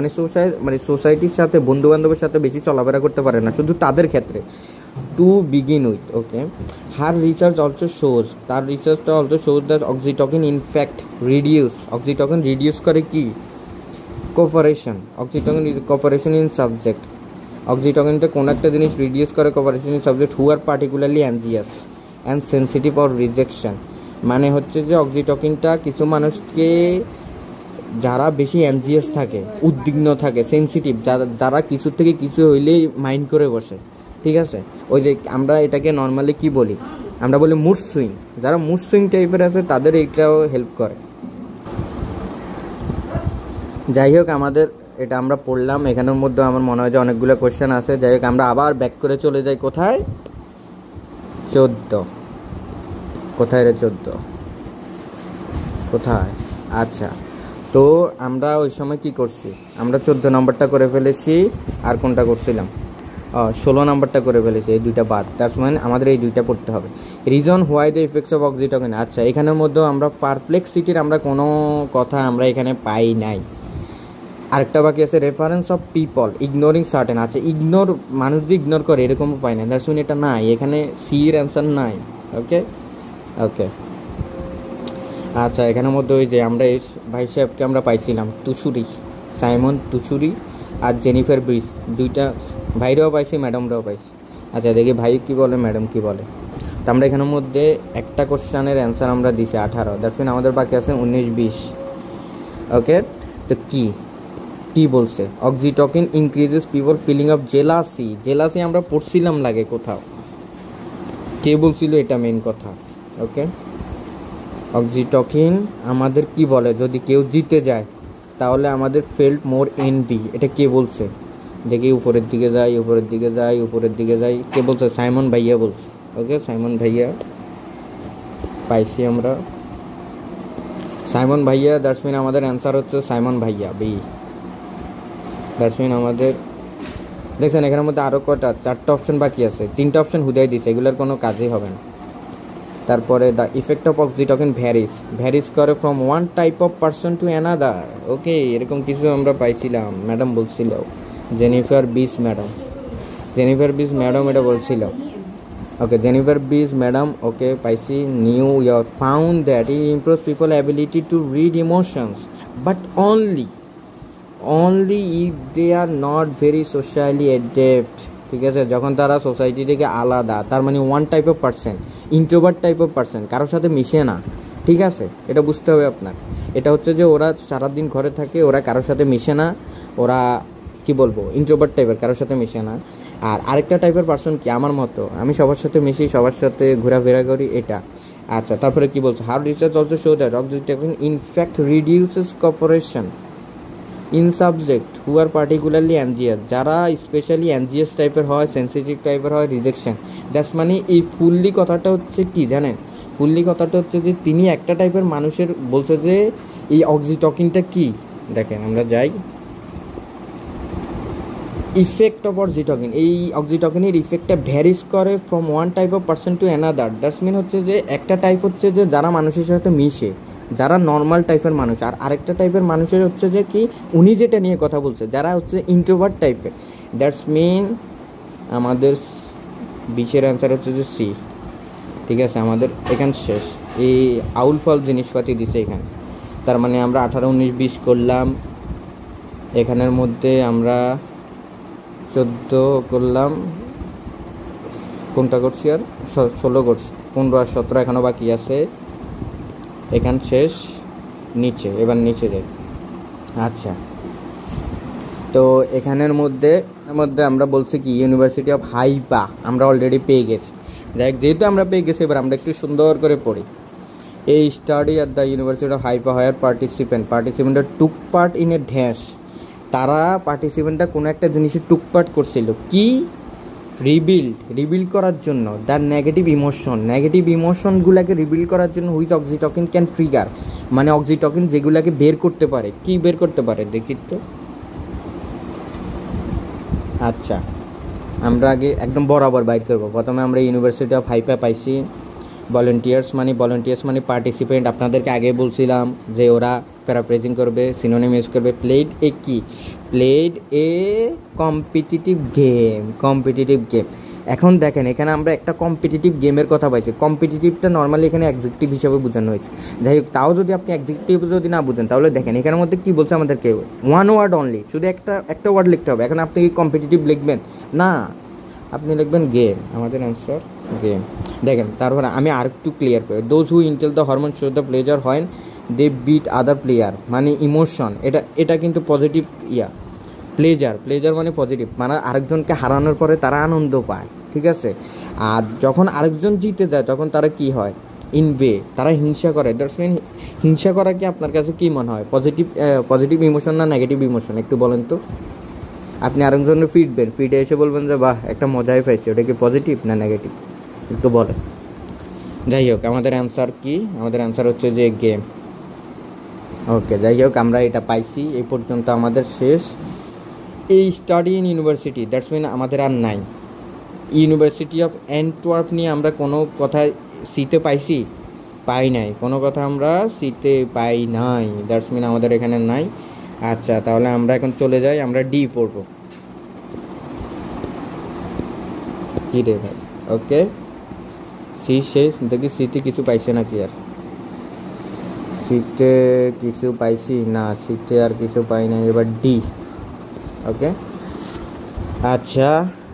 মানে সোসাইটির সাথে বন্ধুবান্ধবের সাথে বেশি চলাফেরা করতে পারে না, শুধু তাদের ক্ষেত্রে। To begin with, okay, her research also shows, তার রিসার্চটা also shows that oxytocin in fact reduce, oxytocin reduce করে কি, cooperation, oxytocin cooperation in subject, অক্সিটোকিনটা কোন একটা জিনিস রিডিউস করে cooperation in subject who are particularly anxious and sensitive or rejection, মানে হচ্ছে যে অক্সিটোকিনটা কিছু মানুষকে, যারা বেশি অ্যানজিয়াস থাকে, উদ্বিগ্ন থাকে, সেন্সিটিভ, যারা কিছুর থেকে কিছু হইলেই মাইন্ড করে বসে, ঠিক আছে, ওই যে আমরা এটাকে নর্মালি কি বলি, আমরা বলি মুড সুইং, যারা মুড সুইং টাইপের আছে তাদের এইটাও হেল্প করে। যাই হোক, আমাদের এটা আমরা পড়লাম, এখানের মধ্যে আমার মনে হয় যে অনেকগুলো কোয়েশ্চেন আছে। যাই হোক, আমরা আবার ব্যাক করে চলে যাই কোথায়, 14, কোথায় রে 14, কোথায়, আচ্ছা। তো আমরা ওই সময় কি করছি, আমরা 14 নম্বরটা করে ফেলেছি, আর কোনটা করছিলাম, 16 নম্বরটা করে ফেলেছি, এই দুইটা বাদ, তার মানে আমাদের এই দুইটা পড়তে হবে। Reason why the effects of oxytocin, আচ্ছা এখানের মধ্যেও আমরা পারপ্লেক্সিটির আমরা কোনো কথা আমরা এখানে পাই নাই। আরেকটা বাকি আছে reference of people ignoring certain, আচ্ছা ইগনোর, মানুষ যে ইগনোর করে এরকমও পাই না, দ্যাটস মিন এটা নাই, এখানে সি এর অ্যান্সার নাই, ওকে ওকে। আচ্ছা এখানের মধ্যে ওই যে আমরা এই ভাই সাহেবকে আমরা পাইছিলাম, তুচুরি, সাইমন তুচুরি আর জেনিফার ব্রিজ, দুইটা ভাইরাও পাইছি, ম্যাডামরাও পাইছি। আচ্ছা দেখি ভাই কী বলে, ম্যাডাম কী বলে। তো আমরা এখানের মধ্যে একটা কোশ্চেনের অ্যান্সার আমরা দিছি 18, দ্যাটস মিন আমাদের বাকি আছে 19, 20, ওকে। তো কী বলছে, oxytocin increases people feeling of jealousy, jealousy আমরা পড়ছিলাম লাগে কোথাও, কে বলছিল এটা মেন কথা, ওকে। অক্সিটোকিন আমাদের কি বলে, যদি কেউ জিতে যায় তাহলে আমাদের ফেল্ট মোর এনভি, এটা কে বলছে দেখি, উপরের দিকে যাই, উপরের দিকে যাই, উপরের দিকে যাই, কে বলছে, সাইমন ভাইয়া বলছে, ওকে সাইমন ভাইয়া পাইছি আমরা, সাইমন ভাইয়া, দ্যাটস মিন আমাদের অ্যান্সার হচ্ছে সাইমন ভাইয়া, বি, দ্যাটস মিন আমাদের, দেখছেন এখানের মধ্যে আরও কটা, 4টা অপশন বাকি আছে, 3টা অপশন হুদাই দিছে, এগুলোর কোনো কাজই হবে না। তারপরে the effect of oxytocin varies করে from one type of person to another, okay, এরকম কিছু আমরা পাইছিলাম, ম্যাডাম বলছিল, জেনিফার বিস ম্যাডাম এটা বলছিল, ওকে, জেনিফার বিস ম্যাডাম, ওকে পাইছি। New York found that it improves people ability to read emotions, but only if they are not very socially adept, ঠিক আছে, যখন তারা সোসাইটি থেকে আলাদা, তার মানে one type of person, introvert type of person, কারোর সাথে মিশে না, ঠিক আছে, এটা বুঝতে হবে আপনার। এটা হচ্ছে যে ওরা সারাদিন ঘরে থাকে, ওরা কারোর সাথে মিশে না, ওরা কি বলবো ইন্ট্রোভার্ট টাইপের, কারোর সাথে মিশে না। আর আরেকটা টাইপের পার্সন কি, আমার মতো, আমি সবার সাথে মিশি, সবার সাথে ঘোরাফেরা করি, এটা। আচ্ছা তারপরে কি বলছে, her research also show that oxytocin in fact reduces cooperation in subject who are particularly anxious, যারা স্পেশালি অ্যানজিয়াস টাইপের হয়, সেন্সিটিভ টাইপের হয়, রিজেকশন, দ্যাটস মানে এই ফুললি কথাটা হচ্ছে কি জানেন, ফুললি কথাটা হচ্ছে যে তিনি একটা টাইপের মানুষের বলছে যে এই অক্সিটোকিনটা কি, দেখেন আমরা যাই, ইফেক্ট অফ অক্সিটোকিন, এই অক্সিটোকিনের ইফেক্টটা ভ্যারিস করে from one type of person to another, that's mean হচ্ছে যে একটা টাইপ হচ্ছে যে যারা মানুষের সাথে মিশে, যারা নর্মাল টাইপের মানুষ, আর আরেকটা টাইপের মানুষের হচ্ছে যে কি উনি যেটা নিয়ে কথা বলছে যারা হচ্ছে ইন্ট্রোভার্ট টাইপের, দ্যাটস মিন আমাদের 20-এর অ্যান্সার হচ্ছে যে সি। ঠিক আছে, আমাদের এখানে শেষ। এই আউল ফল জিনিসপাতি দিছে এখানে, তার মানে আমরা 18, 19, 20 করলাম, এখানের মধ্যে আমরা 14 করলাম, কোনটা করছি আর 16 করছি, 15 আর 17 এখনও বাকি আছে, এখান শেষ। নিচে, এবার নিচে যাই। আচ্ছা, তো এখানের মধ্যে আমরা বলছি কি ইউনিভার্সিটি অফ হাইপা আমরা অলরেডি পেয়ে গেছি। যাই হোক, যেহেতু আমরা পেয়ে গেছি এবার আমরা একটু সুন্দর করে পড়ি। এই study at the university of Haifa higher পার্টিসিপেন্টরা took part in a dash. তারা পার্টিসিপেন্টরা কোনো একটা জিনিসে টুকপার্ট করছিল কি, রিবিল্ড করার জন্য দ্য নেগেটিভ ইমোশনগুলোকে রিবিল্ড করার জন্য হুইচ অক্সিটকিন ক্যান ট্রিগার, মানে অক্সিটকিন যেগুলোকে বের করতে পারে, কি বের করতে পারে দেখি তো। আচ্ছা, আমরা আগে একদম বরাবর বাইর করবো। প্রথমে আমরা ইউনিভার্সিটি অফ হাইপা পাইছি, ভলেন্টিয়ার্স মানে পার্টিসিপেন্ট। আপনাদেরকে আগে বলছিলাম যে ওরা প্যারাফ্রেজিং করবে, সিনোনিম ইউজ করবে। Played a competitive game. এখন দেখেন, এখানে আমরা একটা কম্পিটিটিভ গেমের কথা পাইছি। কম্পিটিটিভটা নর্মালি এখানে অ্যাডজেক্টিভ হিসাবে বোঝানো হয়েছে। যাই হোক, তাও যদি আপনি অ্যাডজেক্টিভ যদি না বুঝেন তাহলে দেখেন এখানের মধ্যে কী বলছে আমাদেরকে, ওয়ান ওয়ার্ড অনলি, শুধু একটা ওয়ার্ড লিখতে হবে। এখন আপনি কি কম্পিটিটিভ লিখবেন না, আপনি লিখবেন গেম। আমাদের অ্যান্সার গেম। দেখেন, তারপরে আমি আর একটু ক্লিয়ার করি। Those who Intel the hormone show the pleasure হয় দে বিট আদার প্লেয়ার, মানে ইমোশন, এটা কিন্তু পজিটিভ প্লেজার মানে পজিটিভ, মানে আরেকজনকে হারানোর পরে তারা আনন্দ পায়। ঠিক আছে, আর যখন আরেকজন জিতে যায় তখন তারা কি হয়, তারা হিংসা করে। দ্যাটস মিন হিংসা করা কি আপনার কাছে কি মনে হয়, পজিটিভ ইমোশন না নেগেটিভ ইমোশন, একটু বলেন তো। আপনি আরেকজনের ফিডে এসে বলবেন যে বাহ একটা মজাই পাইছে, ওটা কি পজিটিভ না নেগেটিভ, একটু বলেন। যাই হোক, আমাদের অ্যান্সার কি, আমাদের অ্যান্সার হচ্ছে যে গেম। ওকে, যাই হোক, আমরা এটা পাইছি, এই পর্যন্ত আমাদের শেষ। এই study in university, that's mean আমাদের আর নাই। ইউনিভার্সিটি অফ অ্যান্টওয়ার্প নিয়ে আমরা কোনো কথা সিতে পাই নাই, কোনো কথা আমরা সিতে পাই নাই, দ্যাটস মিন আমাদের এখানে নাই। আচ্ছা, তাহলে আমরা এখন চলে যাই, আমরা ডি পড়ব। কি রে ভাই, ওকে, সি শেষ। দেখি সিতে কিছু পাইছে নাকি, আর সিতে কিছু পাইছি না, সিতে আর কিছু পাই না। এবার ডি। ওকে, আচ্ছা,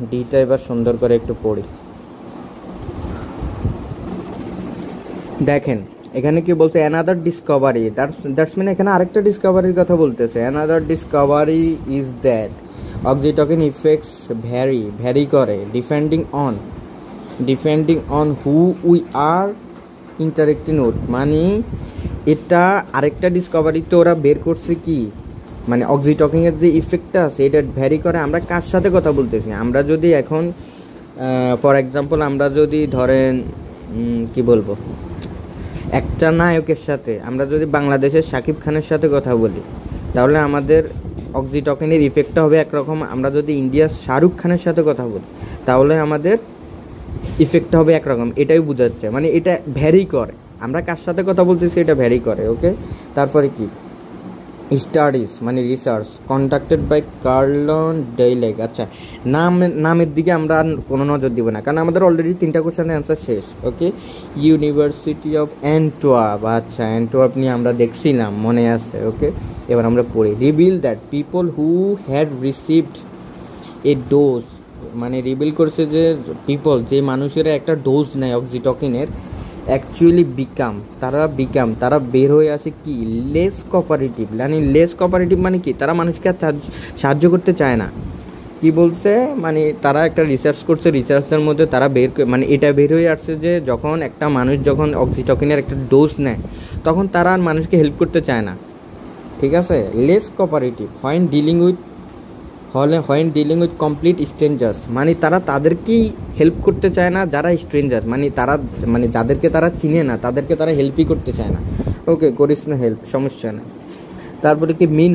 ডিটা এবার সুন্দর করে একটু পড়ি। দেখেন এখানে কি বলছে, অ্যানাদার ডিসকভারি, দ্যাটস মিন এখানে আরেকটা ডিসকভারির কথা বলতেছে। Another discovery is that oxytocin effects vary করে depending on who we are interacting with, মানে এটা আরেকটা ডিসকভারিতে ওরা বের করছে কি, মানে অক্সিটকিনের যে ইফেক্টটা আছে এটা ভ্যারি করে আমরা কার সাথে কথা বলতেছি। আমরা যদি এখন ফর এক্সাম্পল আমরা যদি ধরেন কি বলবো, একটা নায়কের সাথে আমরা যদি বাংলাদেশের শাকিব খানের সাথে কথা বলি তাহলে আমাদের অক্সিটকিনের ইফেক্টটা হবে একরকম। আমরা যদি ইন্ডিয়ার শাহরুখ খানের সাথে কথা বলি তাহলে আমাদের ইফেক্টটা হবে একরকম। এটাই বোঝাচ্ছে, মানে এটা ভ্যারি করে, আমরা কার সাথে কথা বলতেছি এটা ভ্যারি করে। ওকে, তারপরে কি, স্টাডিজ মানে রিসার্চ কন্ডাক্টেড বাই কার্লন ডেইলেক। আচ্ছা, নামের দিকে আমরা আর কোনো নজর দিব না, কারণ আমাদের অলরেডি 3টা কোশ্চেনের অ্যান্সার শেষ। ওকে, ইউনিভার্সিটি অফ অ্যান্টওয়ার্প। আচ্ছা, অ্যান্টওয়ার্প নিয়ে আমরা দেখছিলাম, মনে আছে। ওকে, এবার আমরা পড়ি। Reveal that people who had received a dose, মানে রিভিল করছে যে পিপল, যে মানুষেরা একটা ডোজ নেয় অক্সিটকিনের, অ্যাকচুয়ালি তারা বের হয়ে আসে কি, লেস কোঅপারেটিভ। মানে কি, তারা মানুষকে আর সাহায্য করতে চায় না। কি বলছে, মানে তারা একটা রিসার্চ করছে, রিসার্চের মধ্যে তারা মানে এটা বের হয়ে আসছে যে যখন একটা মানুষ যখন অক্সিটকিনের একটা ডোজ নেয় তখন তারা আর মানুষকে হেল্প করতে চায় না। ঠিক আছে, less cooperative when dealing with complete strangers, মানে তারা তাদেরকেই হেল্প করতে চায় না যারা স্ট্রেঞ্জার, মানে যাদেরকে তারা চিনে না তাদেরকে তারা হেল্পই করতে চায় না। ওকে, করিস না হেল্প, সমস্যা নেই। তারপরে কি, মিন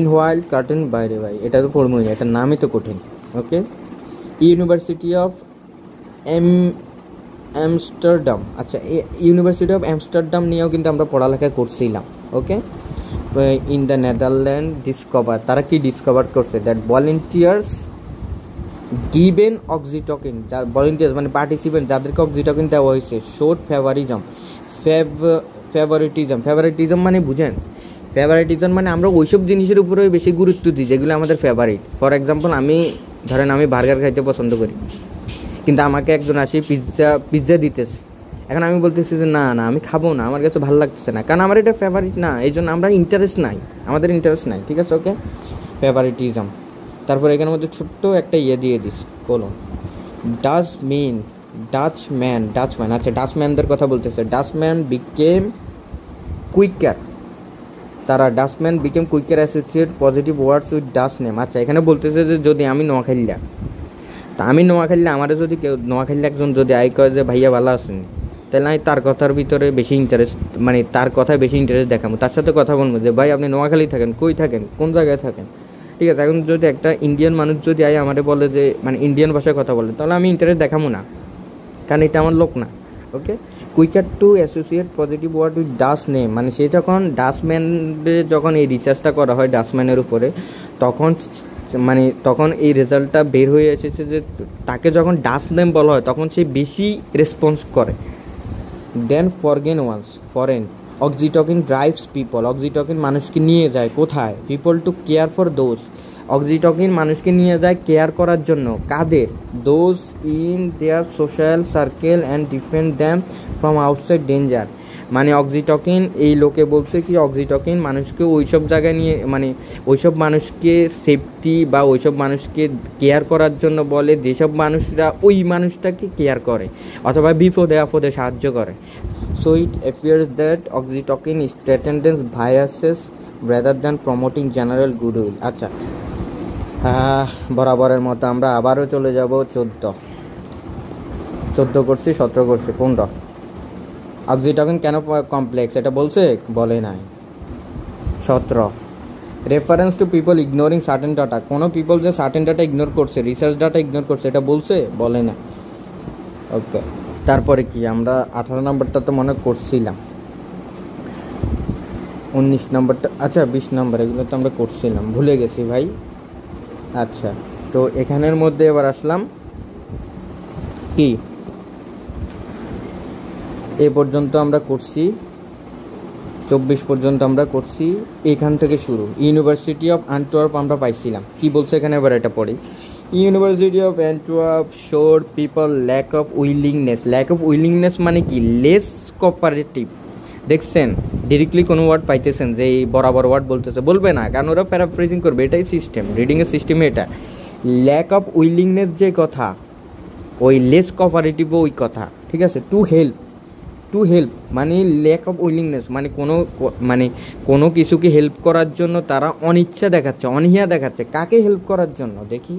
হোয়াইল কার্টন বাইরে, ভাই এটা তো পড়বই না, এটার নামই তো কঠিন। ওকে, ইউনিভার্সিটি অফ আমস্টারডাম, আচ্ছা ইউনিভার্সিটি অফ আমস্টারডাম নিয়েও কিন্তু আমরা পড়ালেখা করছিলাম। ওকে, ইন দ্য নেদারল্যান্ড ডিসকভার, তারা কি ডিসকভার করছে, দ্যাট ভলেন্টিয়ার্স গিভেন অক্সিটোকিন, যা ভলেন্টিয়ার্স মানে পার্টিসিপেন্ট যাদেরকে অক্সিটোকিন দেওয়া হয়েছে, শোড ফেভারিটিজম মানে বুঝেন, ফেভারিটিজম মানে আমরা ওইসব জিনিসের উপরে বেশি গুরুত্ব দিই যেগুলো আমাদের ফেভারিট। ফর এক্সাম্পল আমি ধরেন আমি বার্গার খাইতে পছন্দ করি, কিন্তু আমাকে একজন আসি পিৎজা দিতেছে, এখন আমি বলতেছি যে না না আমি খাবো না, আমার কাছে ভালো লাগতেছে না, কারণ আমার এটা ফেভারিট না, এই জন্য আমরা ইন্টারেস্ট নাই, আমাদের ইন্টারেস্ট নাই, ঠিক আছে। ওকে, ফেভারিটিজম। তারপর এখানের মধ্যে ছোট্ট একটা ইয়ে দিয়ে দিস কোলন, ডাচম্যান, আচ্ছা ডাচম্যানদের কথা বলতেছে, ডাচম্যান বিকেম কুইকার, তারা Dutchman became quicker associate positive words with Dutch name. আচ্ছা এখানে বলতেছে যে যদি আমি নোয়াখাইলা, তা আমি নোয়াখাইলা, আমার যদি কেউ নোয়াখাইলা একজন যদি আই কয় যে ভাইয়া ভালো আছেন, তাহলে আমি তার কথার ভিতরে বেশি ইন্টারেস্ট, মানে তার কথায় বেশি ইন্টারেস্ট দেখাবো, তার সাথে কথা বলবো যে ভাই আপনি নোয়াখালী থাকেন, কই থাকেন, কোন জায়গায় থাকেন, ঠিক আছে। এখন যদি একটা ইন্ডিয়ান মানুষ যদি আই আমারে বলে যে মানে ইন্ডিয়ান ভাষায় কথা বলে, তাহলে আমি ইন্টারেস্ট দেখাবো না, কারণ এটা আমার লোক না। Okay, quicker to associate positive word with Dutch name, মানে সে যখন ডাচম্যানের যখন এই রিসার্চটা করা হয় ডাচম্যানের উপরে, তখন এই রেজাল্টটা বের হয়ে এসেছে যে তাকে যখন ডাচ নেম বলা হয় তখন সে বেশি রেসপন্স করে then foreign. Oxytocin drives people, oxytocin মানুষকে নিয়ে যায় কোথায়, people to care for those, oxytocin মানুষকে নিয়ে যায় কেয়ার করার জন্য, কাদের, those in their social circle and defend them from outside danger, মানে অক্সিটোকিন এই লোকে বলছে কি অক্সিটোকিন মানুষকে ওইসব জায়গায় নিয়ে, মানে ওইসব মানুষকে সেফটি বা ওইসব মানুষকে কেয়ার করার জন্য বলে যেসব মানুষরা ওই মানুষটাকে কেয়ার করে অথবা বিপদে আপদে সাহায্য করে। So it appears that oxytocin strengthens biases rather than promoting general goodwill. আচ্ছা বরাবরের মতো আমরা আবারও চলে যাব 14 করছি, 17 করছি, 15। অক্সিটোকিন কেন কমপ্লেক্স এটা বলছে, বলে নাই। 17 reference to people ignoring certain data, কোনো পিপল যে সার্টেন ডাটা ইগনোর করছে, রিসার্চ ডাটা ইগনোর করছে, এটা বলছে, বলে না। ওকে, তারপরে কি আমরা 18 নম্বরটা তো মনে করছিলাম, 19 নম্বরটা, আচ্ছা 20 নম্বর, এগুলো তো আমরা করছিলাম, ভুলে গেছি ভাই। আচ্ছা তো এখানের মধ্যে এবার আসলাম কি, এ পর্যন্ত আমরা করছি, 24 পর্যন্ত আমরা করছি, এখান থেকে শুরু। ইউনিভার্সিটি অফ অ্যান্টওয়ার্প আমরা পাইছিলাম, কি বলছে এখানে, এবার এটা পড়ি। University of Antwerp showed people lack of willingness মানে কি, লেস কোঅপারেটিভ। দেখছেন ডিরেক্টলি কোনো ওয়ার্ড পাইতেছেন যে এই বরাবর ওয়ার্ড বলতেছে, বলবে না, কারণ ওরা প্যারাফ্রেজিং করবে, এটাই সিস্টেম, রিডিংয়ের সিস্টেমে এটা। ল্যাক অফ উইলিংনেস যে কথা, ওই লেস কোঅপারেটিভও ওই কথা, ঠিক আছে। টু হেল্প মানে ল্যাক অফ উইলিংনেস মানে কোনো কিছুকে হেল্প করার জন্য তারা অনিচ্ছা দেখাচ্ছে, অনীহা দেখাচ্ছে, কাকে হেল্প করার জন্য, দেখি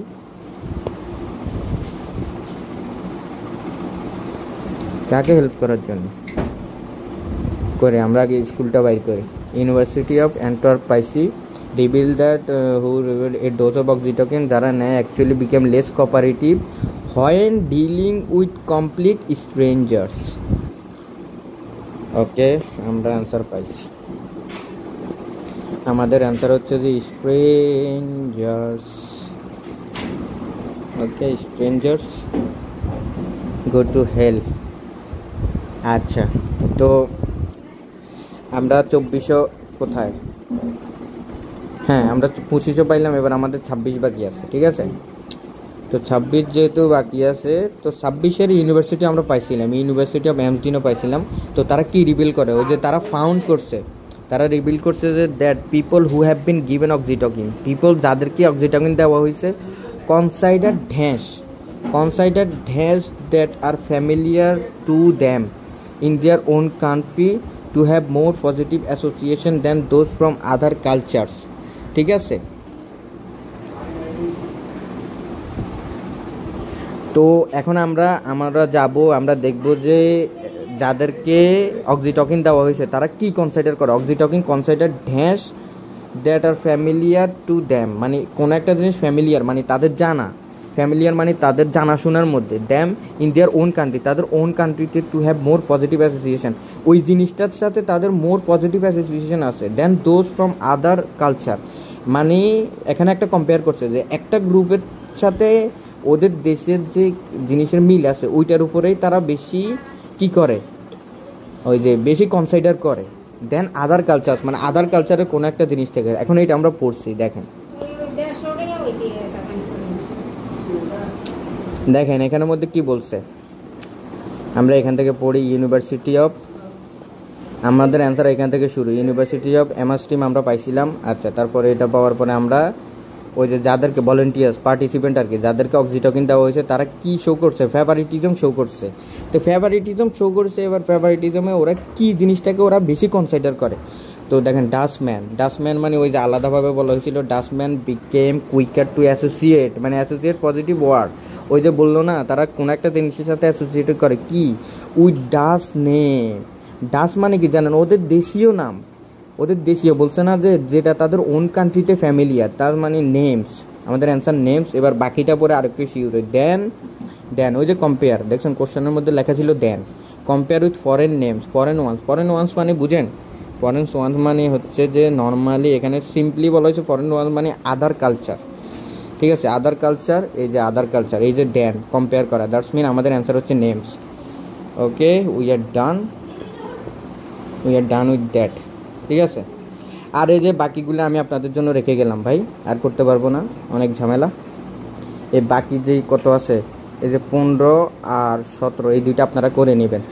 কাকে হেল্প করার জন্য করে, আমরা আগে স্কুলটা বাইর করি। ইউনিভার্সিটি অফ অ্যান্টওয়ার্প পাইছি, reveal that who reveal a dose of oxytocin যারা নেয় actually became less cooperative when dealing with complete strangers. Okay, আমরা অ্যান্সার পাইছি, আমাদের অ্যান্সার হচ্ছে যে strangers. Okay, strangers go to hell. আচ্ছা তো আমরা 2400 কোথায়, হ্যাঁ আমরা 2500 পাইলাম, এবার আমাদের 26 বাকি আছে, ঠিক আছে। তো 26 যেহেতু বাকি আছে, তো 26-এর ইউনিভার্সিটি আমরা পাইছিলাম, ইউনিভার্সিটি অফ অ্যামসডিনও পাইছিলাম। তো তারা কি রিভিল করে, ওই যে তারা ফাউন্ড করছে, তারা রিভিল করছে যে that people who have been given oxytocin, people যাদেরকে অক্সিটোকিন দেওয়া হয়েছে, consider dash that are familiar to them in their own country to have more positive association than those from other cultures, ঠিক আছে। তো এখন আমরা যাব, আমরা দেখব যে যাদেরকে অক্সিটোকিন দেওয়া হয়েছে তারা কি কনসিডার করে। Oxytocin consider dash that are familiar to them, মানে কোনো একটা জিনিস ফ্যামিলিয়ার মানে তাদের জানা, ফ্যামিলিয়ার মানে তাদের জানাশোনার মধ্যে, them in their own country, তাদের ওন কান্ট্রিতে two have more positive association, ওই জিনিসটার সাথে তাদের মোর পজিটিভ অ্যাসোসিয়েশন আছে দেন দোজ ফ্রম আদার কালচার। মানে এখানে একটা কম্পেয়ার করছে যে একটা গ্রুপের সাথে ওদের দেশের যে জিনিসের মিল আছে ওইটার উপরেই তারা বেশি কি করে, ওই যে বেশি কনসিডার করে দেন আদার কালচার, মানে আদার কালচারের কোনো একটা জিনিস থেকে। এখন এইটা আমরা পড়ছি, দেখেন দেখেন এখানের মধ্যে কি বলছে, আমরা এখান থেকে পড়ি ইউনিভার্সিটি অফ, আমাদের অ্যান্সার এখান থেকে শুরু, ইউনিভার্সিটি অফ এমএসটিম আমরা পাইছিলাম। আচ্ছা, তারপরে এটা পাওয়ার পরে আমরা ওই যে যাদেরকে ভলেন্টিয়ার্স পার্টিসিপেন্ট আর কি, যাদেরকে অক্সিটোকিন দেওয়া হয়েছে তারা কি শো করছে, ফেভারিটিজম শো করছে। তো ফেভারিটিজম শো করছে, এবার ফেভারিটিজমে ওরা কি জিনিসটাকে ওরা বেশি কনসিডার করে। তো দেখেন ডাস্টম্যান মানে ওই যে আলাদাভাবে বলা হয়েছিল dustman became quicker to associate, মানে অ্যাসোসিয়েট পজিটিভ ওয়ার্ড, ওই যে বললো না তারা কোনো একটা জিনিসের সাথে অ্যাসোসিয়েট করে কি উইথ ডাস নেম। ডাস মানে কি জানেন, ওদের দেশীয় নাম, ওদের দেশীয় বলছে না যে যেটা তাদের ওন কান্ট্রিতে ফ্যামিলিয়ার, তার মানে নেমস, আমাদের অ্যান্সার নেমস। এবার বাকিটা পরে আরেকটু শিওর, দেন ওই যে কম্পেয়ার, দেখছেন কোশ্চেনের মধ্যে লেখা ছিল then compare with foreign names, foreign ones মানে বুঝেন, ফরেন ওয়ান্স মানে হচ্ছে যে নর্মালি এখানে সিম্পলি বলা হয়েছে ফরেন ওয়ান্স মানে আদার কালচার, ঠিক আছে, আদার কালচার, এই যে আদার কালচার, এই যে দেন কম্পেয়ার করা, দ্যাটস মিন আমাদের অ্যান্সার হচ্ছে names. Okay, we are done with that, ঠিক আছে। আর এই যে বাকিগুলো আমি আপনাদের জন্য রেখে গেলাম ভাই, আর করতে পারবো না, অনেক ঝামেলা। এই বাকি যেই কত আছে, এই যে 15 আর 17, এই দুইটা আপনারা করে নেবেন।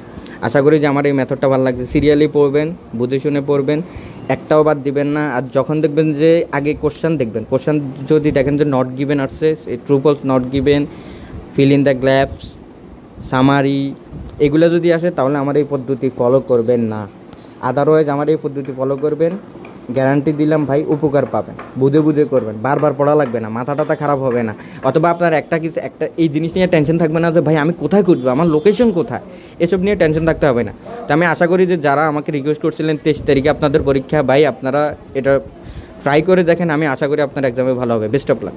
আশা করি যে আমার এই মেথডটা ভালো লাগছে, সিরিয়ালি পড়বেন, বুঝে শুনে পড়বেন, একটাও বাদ দিবেন না। আর যখন দেখবেন যে আগে কোশ্চেন দেখবেন, কোশ্চেন যদি দেখেন যে নট গিভেন আসছে, true false not given, fill in the gaps, summary, এগুলো যদি আসে তাহলে আমার এই পদ্ধতি ফলো করবেন না, আদারওয়াইজ আমার এই পদ্ধতি ফলো করবেন, গ্যারান্টি দিলাম ভাই উপকার পাবেন, বুঝে করবেন, বারবার পড়া লাগবে না, মাথা টাথা খারাপ হবে না, অথবা আপনার একটা এই জিনিস নিয়ে টেনশন থাকবে না যে ভাই আমি কোথায় খুঁজবো, আমার লোকেশন কোথায়, এসব নিয়ে টেনশন থাকতে হবে না। তো আমি আশা করি যে যারা আমাকে রিকোয়েস্ট করছিলেন 23 তারিখে আপনাদের পরীক্ষা, ভাই আপনারা এটা ট্রাই করে দেখেন, আমি আশা করি আপনার এক্সামে ভালো হবে। Best of luck.